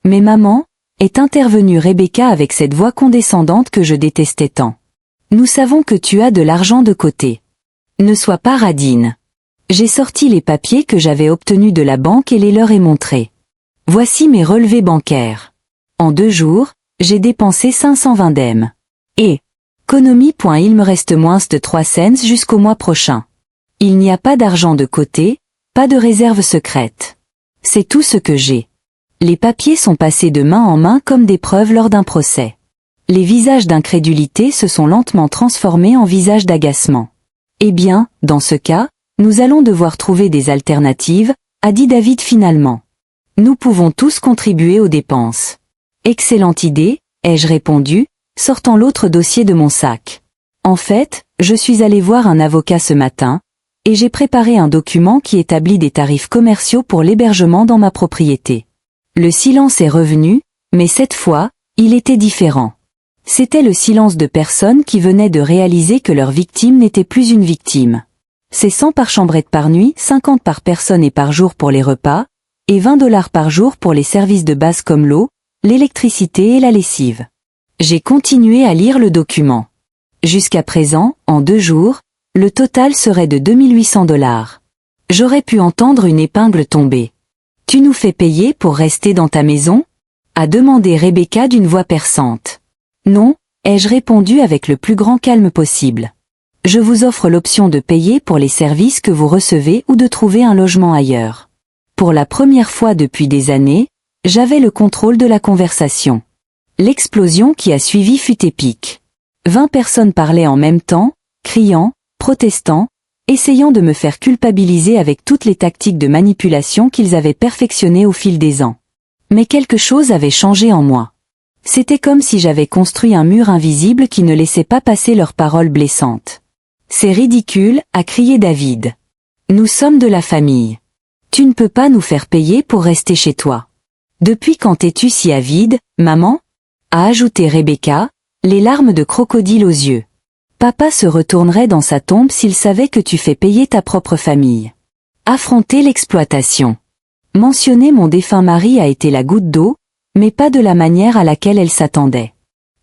Mais maman, est intervenue Rebecca avec cette voix condescendante que je détestais tant. Nous savons que tu as de l'argent de côté. Ne sois pas radine. J'ai sorti les papiers que j'avais obtenus de la banque et les leur ai montrés. Voici mes relevés bancaires. En 2 jours, j'ai dépensé 520 $. Et, économie. Il me reste moins de 3 cents jusqu'au mois prochain. Il n'y a pas d'argent de côté, pas de réserve secrète. C'est tout ce que j'ai. Les papiers sont passés de main en main comme des preuves lors d'un procès. Les visages d'incrédulité se sont lentement transformés en visages d'agacement. Eh bien, dans ce cas, nous allons devoir trouver des alternatives, a dit David finalement. Nous pouvons tous contribuer aux dépenses. Excellente idée, ai-je répondu, sortant l'autre dossier de mon sac. En fait, je suis allé voir un avocat ce matin, et j'ai préparé un document qui établit des tarifs commerciaux pour l'hébergement dans ma propriété. Le silence est revenu, mais cette fois, il était différent. C'était le silence de personnes qui venaient de réaliser que leur victime n'était plus une victime. C'est 100 par chambrette par nuit, 50 par personne et par jour pour les repas, et $20 par jour pour les services de base comme l'eau, l'électricité et la lessive. J'ai continué à lire le document. Jusqu'à présent, en 2 jours, le total serait de $2800. J'aurais pu entendre une épingle tomber. Tu nous fais payer pour rester dans ta maison ? A demandé Rebecca d'une voix perçante. Non, ai-je répondu avec le plus grand calme possible. Je vous offre l'option de payer pour les services que vous recevez ou de trouver un logement ailleurs. Pour la première fois depuis des années, j'avais le contrôle de la conversation. L'explosion qui a suivi fut épique. 20 personnes parlaient en même temps, criant, protestant, essayant de me faire culpabiliser avec toutes les tactiques de manipulation qu'ils avaient perfectionnées au fil des ans. Mais quelque chose avait changé en moi. C'était comme si j'avais construit un mur invisible qui ne laissait pas passer leurs paroles blessantes. C'est ridicule, a crié David. Nous sommes de la famille. Tu ne peux pas nous faire payer pour rester chez toi. Depuis quand es-tu si avide, maman ? A ajouté Rebecca, les larmes de crocodile aux yeux. Papa se retournerait dans sa tombe s'il savait que tu fais payer ta propre famille. Affronter l'exploitation. Mentionner mon défunt mari a été la goutte d'eau, mais pas de la manière à laquelle elle s'attendait.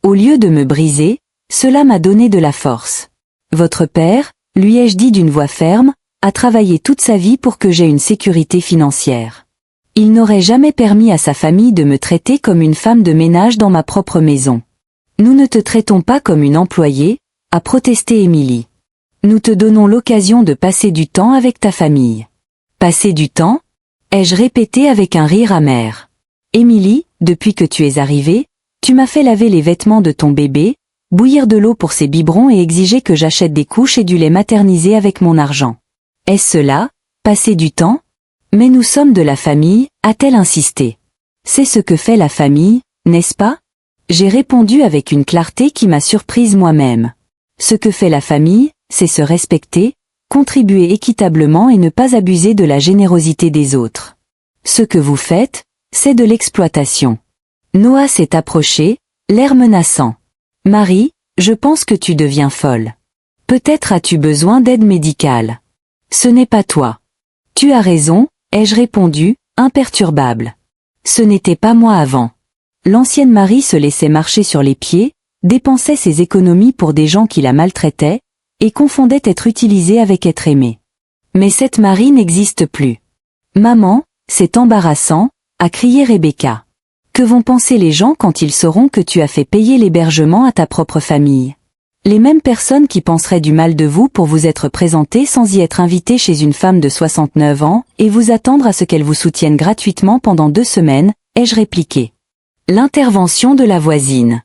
Au lieu de me briser, cela m'a donné de la force. Votre père, lui ai-je dit d'une voix ferme, a travaillé toute sa vie pour que j'aie une sécurité financière. Il n'aurait jamais permis à sa famille de me traiter comme une femme de ménage dans ma propre maison. Nous ne te traitons pas comme une employée, a protesté Émilie. Nous te donnons l'occasion de passer du temps avec ta famille. Passer du temps ? Ai-je répété avec un rire amer. Émilie, depuis que tu es arrivée, tu m'as fait laver les vêtements de ton bébé, bouillir de l'eau pour ses biberons et exiger que j'achète des couches et du lait maternisé avec mon argent. Est-ce cela, passer du temps ? Mais nous sommes de la famille, a-t-elle insisté. C'est ce que fait la famille, n'est-ce pas ? J'ai répondu avec une clarté qui m'a surprise moi-même. Ce que fait la famille, c'est se respecter, contribuer équitablement et ne pas abuser de la générosité des autres. Ce que vous faites, c'est de l'exploitation. Noah s'est approché, l'air menaçant. Marie, je pense que tu deviens folle. Peut-être as-tu besoin d'aide médicale. Ce n'est pas toi. Tu as raison, ai-je répondu, imperturbable. Ce n'était pas moi avant. L'ancienne Marie se laissait marcher sur les pieds, dépensait ses économies pour des gens qui la maltraitaient, et confondait être utilisée avec être aimée. Mais cette Marie n'existe plus. Maman, c'est embarrassant, a crié Rebecca. Que vont penser les gens quand ils sauront que tu as fait payer l'hébergement à ta propre famille ? Les mêmes personnes qui penseraient du mal de vous pour vous être présentées sans y être invitées chez une femme de 69 ans et vous attendre à ce qu'elle vous soutienne gratuitement pendant 2 semaines, ai-je répliqué. L'intervention de la voisine.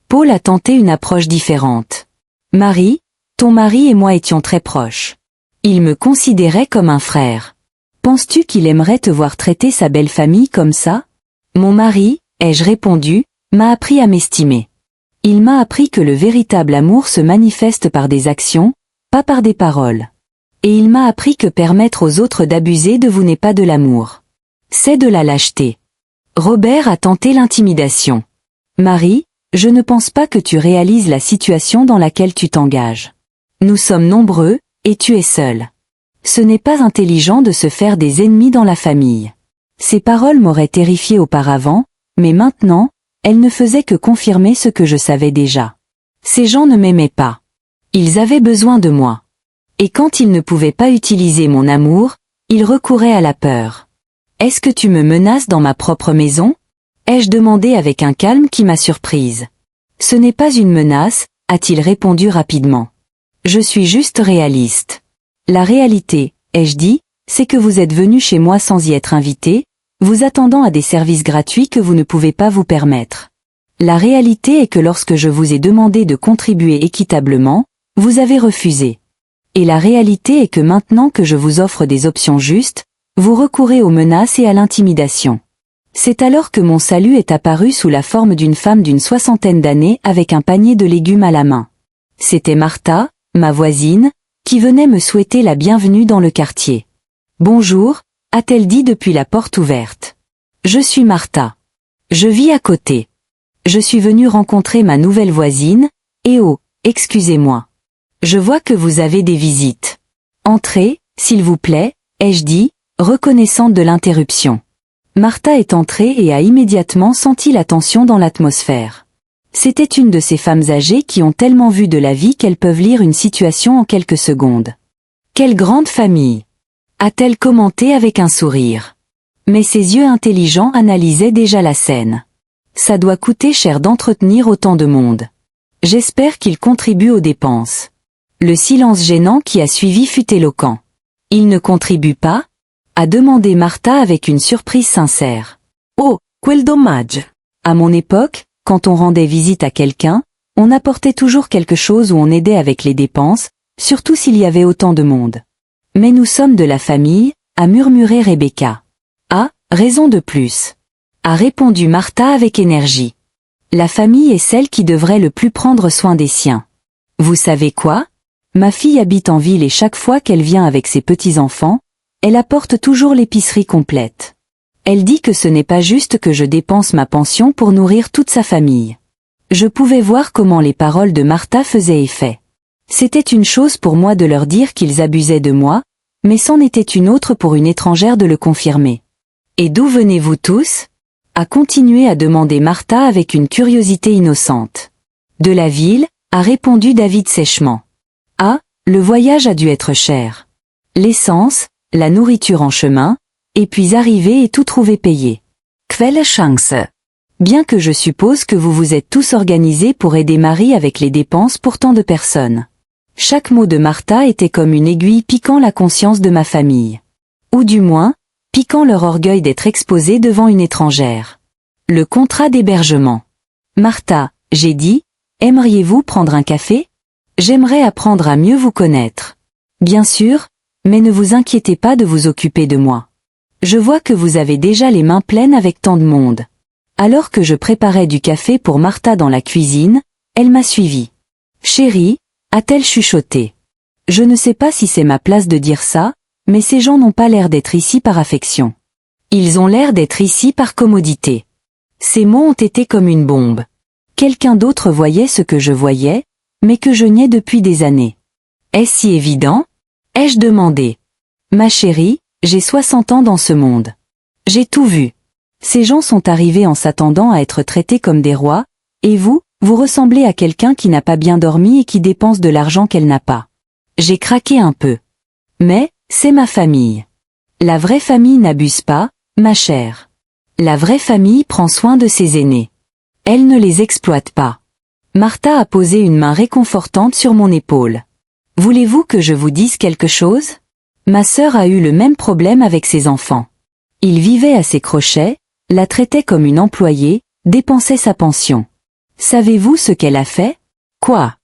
Paul a tenté une approche différente. Marie, ton mari et moi étions très proches. Il me considérait comme un frère. Penses-tu qu'il aimerait te voir traiter sa belle famille comme ça ? Mon mari, ai-je répondu, m'a appris à m'estimer. Il m'a appris que le véritable amour se manifeste par des actions, pas par des paroles. Et il m'a appris que permettre aux autres d'abuser de vous n'est pas de l'amour. C'est de la lâcheté. Robert a tenté l'intimidation. Marie, je ne pense pas que tu réalises la situation dans laquelle tu t'engages. Nous sommes nombreux, et tu es seul. Ce n'est pas intelligent de se faire des ennemis dans la famille. Ces paroles m'auraient terrifié auparavant, mais maintenant, elles ne faisaient que confirmer ce que je savais déjà. Ces gens ne m'aimaient pas. Ils avaient besoin de moi. Et quand ils ne pouvaient pas utiliser mon amour, ils recouraient à la peur. Est-ce que tu me menaces dans ma propre maison ? Ai-je demandé avec un calme qui m'a surprise. Ce n'est pas une menace, a-t-il répondu rapidement. Je suis juste réaliste. La réalité, ai-je dit, c'est que vous êtes venu chez moi sans y être invité, vous attendant à des services gratuits que vous ne pouvez pas vous permettre. La réalité est que lorsque je vous ai demandé de contribuer équitablement, vous avez refusé. Et la réalité est que maintenant que je vous offre des options justes, vous recourez aux menaces et à l'intimidation. C'est alors que mon salut est apparu sous la forme d'une femme d'une 60aine d'années avec un panier de légumes à la main. C'était Martha, ma voisine, qui venait me souhaiter la bienvenue dans le quartier. « Bonjour », a-t-elle dit depuis la porte ouverte. « Je suis Martha. Je vis à côté. Je suis venue rencontrer ma nouvelle voisine, et oh, excusez-moi. Je vois que vous avez des visites. Entrez, s'il vous plaît, ai-je dit, reconnaissante de l'interruption. Martha est entrée et a immédiatement senti la tension dans l'atmosphère. C'était une de ces femmes âgées qui ont tellement vu de la vie qu'elles peuvent lire une situation en quelques secondes. « Quelle grande famille !» a-t-elle commenté avec un sourire. Mais ses yeux intelligents analysaient déjà la scène. « Ça doit coûter cher d'entretenir autant de monde. J'espère qu'il contribue aux dépenses. » Le silence gênant qui a suivi fut éloquent. Il ne contribue pas? A demandé Martha avec une surprise sincère. Oh, quel dommage. À mon époque, quand on rendait visite à quelqu'un, on apportait toujours quelque chose ou on aidait avec les dépenses, surtout s'il y avait autant de monde. Mais nous sommes de la famille, a murmuré Rebecca. Ah, raison de plus. A répondu Martha avec énergie. La famille est celle qui devrait le plus prendre soin des siens. Vous savez quoi? Ma fille habite en ville et chaque fois qu'elle vient avec ses petits-enfants, elle apporte toujours l'épicerie complète. Elle dit que ce n'est pas juste que je dépense ma pension pour nourrir toute sa famille. Je pouvais voir comment les paroles de Martha faisaient effet. C'était une chose pour moi de leur dire qu'ils abusaient de moi, mais c'en était une autre pour une étrangère de le confirmer. Et d'où venez-vous tous? A continué à demander Martha avec une curiosité innocente. De la ville, a répondu David sèchement. Ah, le voyage a dû être cher. L'essence, la nourriture en chemin, et puis arriver et tout trouver payé. Quelle chance! Bien que je suppose que vous vous êtes tous organisés pour aider Marie avec les dépenses pour tant de personnes. Chaque mot de Martha était comme une aiguille piquant la conscience de ma famille. Ou du moins, piquant leur orgueil d'être exposés devant une étrangère. Le contrat d'hébergement. Martha, j'ai dit, aimeriez-vous prendre un café? J'aimerais apprendre à mieux vous connaître. Bien sûr, mais ne vous inquiétez pas de vous occuper de moi. Je vois que vous avez déjà les mains pleines avec tant de monde. Alors que je préparais du café pour Martha dans la cuisine, elle m'a suivi. Chérie, a-t-elle chuchoté. Je ne sais pas si c'est ma place de dire ça, mais ces gens n'ont pas l'air d'être ici par affection. Ils ont l'air d'être ici par commodité. Ces mots ont été comme une bombe. Quelqu'un d'autre voyait ce que je voyais, mais que je niais depuis des années. Est-ce si évident? Ai-je demandé. Ma chérie, j'ai 60 ans dans ce monde. J'ai tout vu. Ces gens sont arrivés en s'attendant à être traités comme des rois, et vous ressemblez à quelqu'un qui n'a pas bien dormi et qui dépense de l'argent qu'elle n'a pas. J'ai craqué un peu. Mais, c'est ma famille. La vraie famille n'abuse pas, ma chère. La vraie famille prend soin de ses aînés. Elle ne les exploite pas. Martha a posé une main réconfortante sur mon épaule. Voulez-vous que je vous dise quelque chose? Ma sœur a eu le même problème avec ses enfants. Il vivait à ses crochets, la traitait comme une employée, dépensait sa pension. Savez-vous ce qu'elle a fait? Quoi?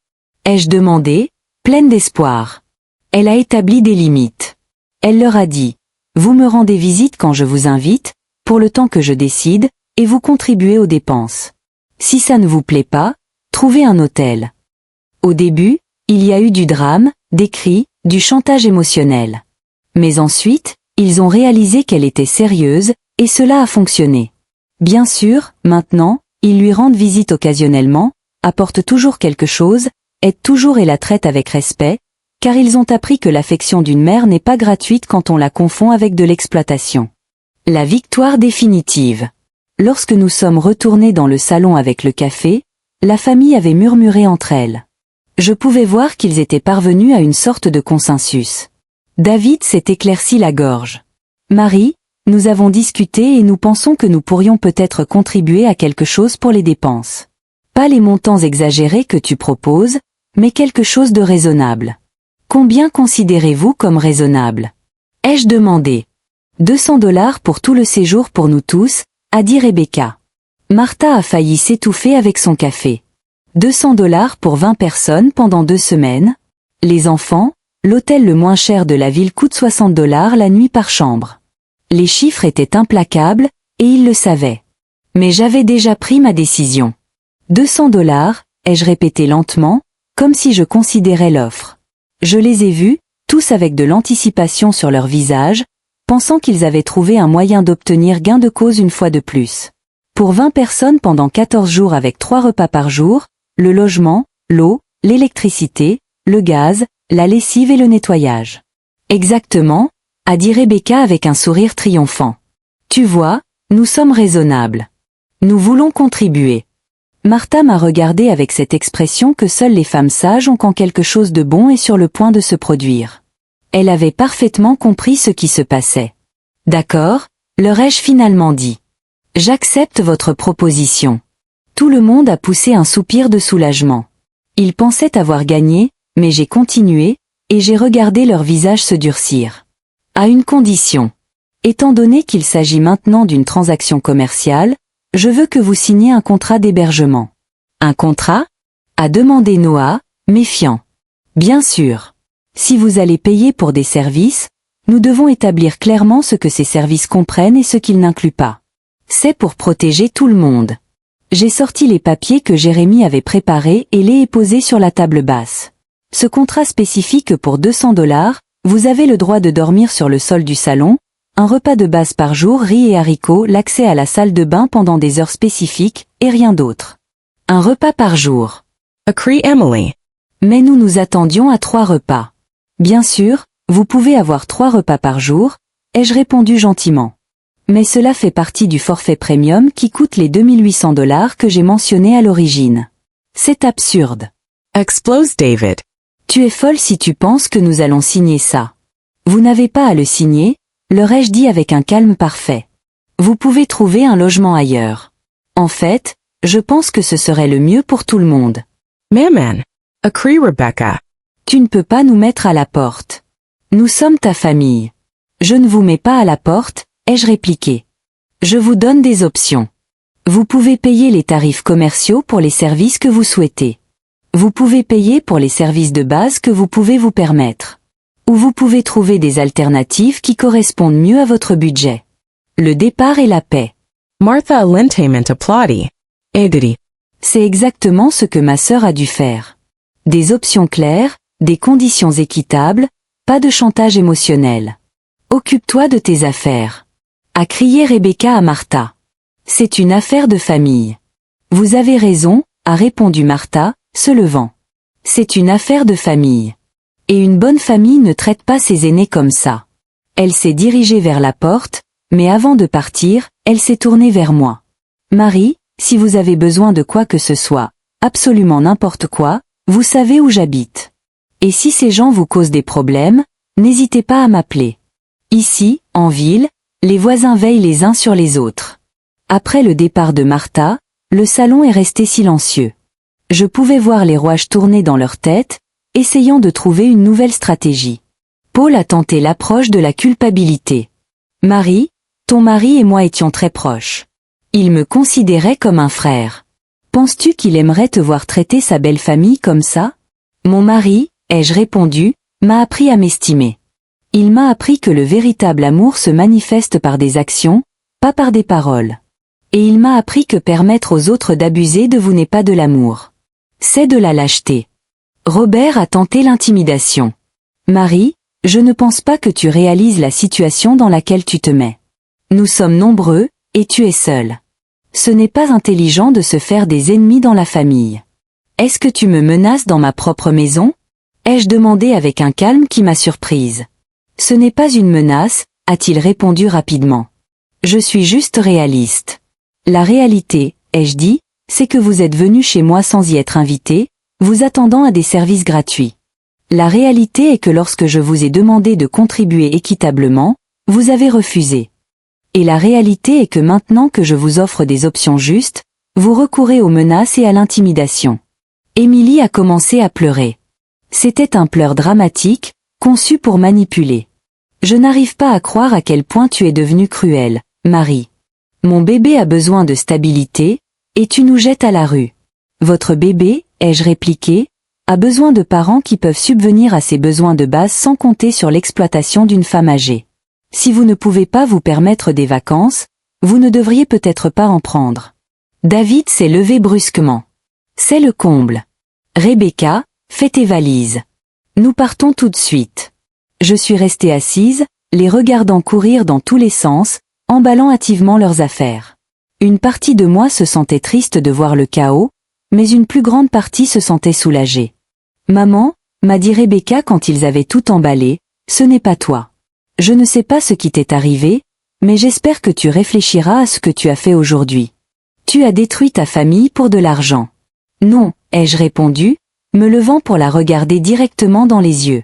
Ai-je demandé, pleine d'espoir. Elle a établi des limites. Elle leur a dit, vous me rendez visite quand je vous invite, pour le temps que je décide, et vous contribuez aux dépenses. Si ça ne vous plaît pas, trouvez un hôtel. Au début, il y a eu du drame, des cris, du chantage émotionnel. Mais ensuite, ils ont réalisé qu'elle était sérieuse, et cela a fonctionné. Bien sûr, maintenant, ils lui rendent visite occasionnellement, apportent toujours quelque chose, aident toujours et la traitent avec respect, car ils ont appris que l'affection d'une mère n'est pas gratuite quand on la confond avec de l'exploitation. La victoire définitive. Lorsque nous sommes retournés dans le salon avec le café, la famille avait murmuré entre elles. Je pouvais voir qu'ils étaient parvenus à une sorte de consensus. David s'est éclairci la gorge. Marie, nous avons discuté et nous pensons que nous pourrions peut-être contribuer à quelque chose pour les dépenses. Pas les montants exagérés que tu proposes, mais quelque chose de raisonnable. Combien considérez-vous comme raisonnable? Ai-je demandé. 200 $ pour tout le séjour pour nous tous, a dit Rebecca. Martha a failli s'étouffer avec son café. 200 $ pour 20 personnes pendant 2 semaines? Les enfants, l'hôtel le moins cher de la ville coûte 60 $ la nuit par chambre. Les chiffres étaient implacables, et ils le savaient. Mais j'avais déjà pris ma décision. 200 $, ai-je répété lentement, comme si je considérais l'offre. Je les ai vus, tous avec de l'anticipation sur leur visage, pensant qu'ils avaient trouvé un moyen d'obtenir gain de cause une fois de plus. Pour 20 personnes pendant 14 jours avec 3 repas par jour, le logement, l'eau, l'électricité, le gaz, la lessive et le nettoyage. Exactement, a dit Rebecca avec un sourire triomphant. Tu vois, nous sommes raisonnables. Nous voulons contribuer. Martha m'a regardé avec cette expression que seules les femmes sages ont quand quelque chose de bon est sur le point de se produire. Elle avait parfaitement compris ce qui se passait. D'accord, leur ai-je finalement dit. J'accepte votre proposition. Tout le monde a poussé un soupir de soulagement. Ils pensaient avoir gagné, Mais j'ai continué, et j'ai regardé leur visage se durcir. À une condition. Étant donné qu'il s'agit maintenant d'une transaction commerciale, je veux que vous signiez un contrat d'hébergement. Un contrat ? A demandé Noah, méfiant. Bien sûr. Si vous allez payer pour des services, nous devons établir clairement ce que ces services comprennent et ce qu'ils n'incluent pas. C'est pour protéger tout le monde. J'ai sorti les papiers que Jérémy avait préparés et les ai posés sur la table basse. Ce contrat spécifie que pour $200, vous avez le droit de dormir sur le sol du salon, un repas de base par jour, riz et haricots, l'accès à la salle de bain pendant des heures spécifiques, et rien d'autre. Un repas par jour. Agree, Emily. Mais nous nous attendions à 3 repas. Bien sûr, vous pouvez avoir 3 repas par jour, ai-je répondu gentiment. Mais cela fait partie du forfait premium qui coûte les $2800 que j'ai mentionné à l'origine. C'est absurde. Explose David. Tu es folle si tu penses que nous allons signer ça. Vous n'avez pas à le signer, leur ai-je dit avec un calme parfait. Vous pouvez trouver un logement ailleurs. En fait, je pense que ce serait le mieux pour tout le monde. Maman. Agree, Rebecca. Tu ne peux pas nous mettre à la porte. Nous sommes ta famille. Je ne vous mets pas à la porte, ai-je répliqué. Je vous donne des options. Vous pouvez payer les tarifs commerciaux pour les services que vous souhaitez. Vous pouvez payer pour les services de base que vous pouvez vous permettre. Ou vous pouvez trouver des alternatives qui correspondent mieux à votre budget. Le départ et la paix. Martha Lentament applaudi. Edity. C'est exactement ce que ma sœur a dû faire. Des options claires, des conditions équitables, pas de chantage émotionnel. Occupe-toi de tes affaires. A crié Rebecca à Martha. C'est une affaire de famille. Vous avez raison, a répondu Martha, se levant. C'est une affaire de famille. Et une bonne famille ne traite pas ses aînés comme ça. Elle s'est dirigée vers la porte, mais avant de partir, elle s'est tournée vers moi. Marie, si vous avez besoin de quoi que ce soit, absolument n'importe quoi, vous savez où j'habite. Et si ces gens vous causent des problèmes, n'hésitez pas à m'appeler. Ici, en ville, les voisins veillent les uns sur les autres. Après le départ de Martha, le salon est resté silencieux. Je pouvais voir les rouages tourner dans leur tête, essayant de trouver une nouvelle stratégie. Paul a tenté l'approche de la culpabilité. Marie, ton mari et moi étions très proches. Il me considérait comme un frère. Penses-tu qu'il aimerait te voir traiter sa belle famille comme ça? Mon mari, ai-je répondu, m'a appris à m'estimer. Il m'a appris que le véritable amour se manifeste par des actions, pas par des paroles. Et il m'a appris que permettre aux autres d'abuser de vous n'est pas de l'amour. C'est de la lâcheté. Robert a tenté l'intimidation. Marie, je ne pense pas que tu réalises la situation dans laquelle tu te mets. Nous sommes nombreux, et tu es seule. Ce n'est pas intelligent de se faire des ennemis dans la famille. Est-ce que tu me menaces dans ma propre maison? Ai-je demandé avec un calme qui m'a surprise. Ce n'est pas une menace, a-t-il répondu rapidement. Je suis juste réaliste. La réalité, ai-je dit, c'est que vous êtes venu chez moi sans y être invité, vous attendant à des services gratuits. La réalité est que lorsque je vous ai demandé de contribuer équitablement, vous avez refusé. Et la réalité est que maintenant que je vous offre des options justes, vous recourez aux menaces et à l'intimidation. Émilie a commencé à pleurer. C'était un pleur dramatique, conçu pour manipuler. Je n'arrive pas à croire à quel point tu es devenue cruelle, Marie. Mon bébé a besoin de stabilité, et tu nous jettes à la rue. Votre bébé, ai-je répliqué, a besoin de parents qui peuvent subvenir à ses besoins de base sans compter sur l'exploitation d'une femme âgée. Si vous ne pouvez pas vous permettre des vacances, vous ne devriez peut-être pas en prendre. David s'est levé brusquement. C'est le comble. Rebecca, fais tes valises. Nous partons tout de suite. Je suis restée assise, les regardant courir dans tous les sens, emballant hâtivement leurs affaires. Une partie de moi se sentait triste de voir le chaos, mais une plus grande partie se sentait soulagée. Maman, m'a dit Rebecca quand ils avaient tout emballé, ce n'est pas toi. Je ne sais pas ce qui t'est arrivé, mais j'espère que tu réfléchiras à ce que tu as fait aujourd'hui. Tu as détruit ta famille pour de l'argent. Non, ai-je répondu, me levant pour la regarder directement dans les yeux.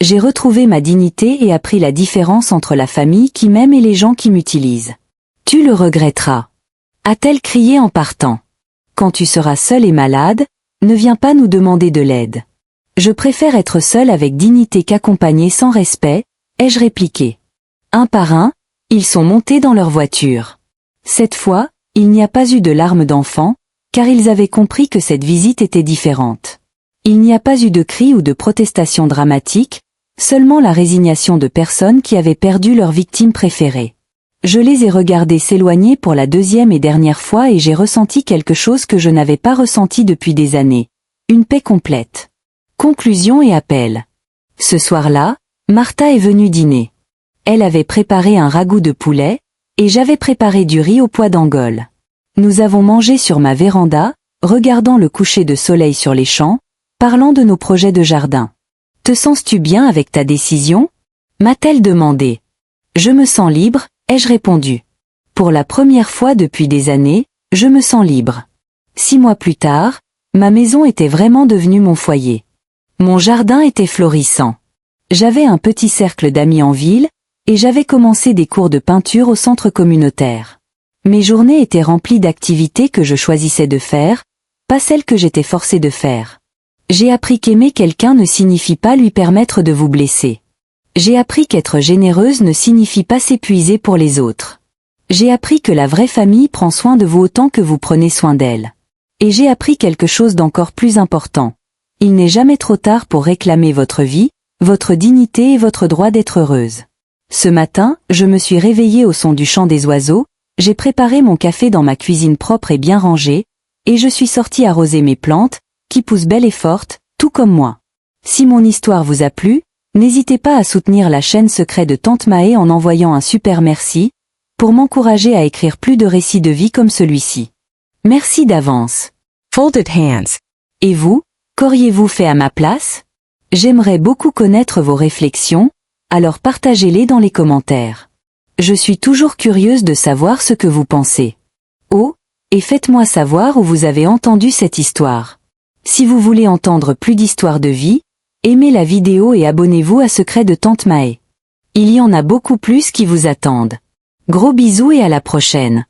J'ai retrouvé ma dignité et appris la différence entre la famille qui m'aime et les gens qui m'utilisent. Tu le regretteras. A-t-elle crié en partant. Quand tu seras seule et malade, ne viens pas nous demander de l'aide. Je préfère être seule avec dignité qu'accompagnée sans respect, ai-je répliqué. Un par un, ils sont montés dans leur voiture. Cette fois, il n'y a pas eu de larmes d'enfant, car ils avaient compris que cette visite était différente. Il n'y a pas eu de cris ou de protestations dramatiques, seulement la résignation de personnes qui avaient perdu leur victime préférée. Je les ai regardés s'éloigner pour la deuxième et dernière fois et j'ai ressenti quelque chose que je n'avais pas ressenti depuis des années. Une paix complète. Conclusion et appel. Ce soir-là, Martha est venue dîner. Elle avait préparé un ragoût de poulet, et j'avais préparé du riz au pois d'Angole. Nous avons mangé sur ma véranda, regardant le coucher de soleil sur les champs, parlant de nos projets de jardin. « Te sens-tu bien avec ta décision » m'a-t-elle demandé. « Je me sens libre », ai-je répondu. Pour la première fois depuis des années, je me sens libre. 6 mois plus tard, ma maison était vraiment devenue mon foyer. Mon jardin était florissant. J'avais un petit cercle d'amis en ville, et j'avais commencé des cours de peinture au centre communautaire. Mes journées étaient remplies d'activités que je choisissais de faire, pas celles que j'étais forcée de faire. J'ai appris qu'aimer quelqu'un ne signifie pas lui permettre de vous blesser. J'ai appris qu'être généreuse ne signifie pas s'épuiser pour les autres. J'ai appris que la vraie famille prend soin de vous autant que vous prenez soin d'elle. Et j'ai appris quelque chose d'encore plus important. Il n'est jamais trop tard pour réclamer votre vie, votre dignité et votre droit d'être heureuse. Ce matin, je me suis réveillée au son du chant des oiseaux, j'ai préparé mon café dans ma cuisine propre et bien rangée, et je suis sortie arroser mes plantes, qui poussent belles et fortes, tout comme moi. Si mon histoire vous a plu, n'hésitez pas à soutenir la chaîne Secret de Tante Maë en envoyant un super merci, pour m'encourager à écrire plus de récits de vie comme celui-ci. Merci d'avance. Folded hands. Et vous, qu'auriez-vous fait à ma place? J'aimerais beaucoup connaître vos réflexions, alors partagez-les dans les commentaires. Je suis toujours curieuse de savoir ce que vous pensez. Oh, et faites-moi savoir où vous avez entendu cette histoire. Si vous voulez entendre plus d'histoires de vie, aimez la vidéo et abonnez-vous à Secret de Tante Maë. Il y en a beaucoup plus qui vous attendent. Gros bisous et à la prochaine.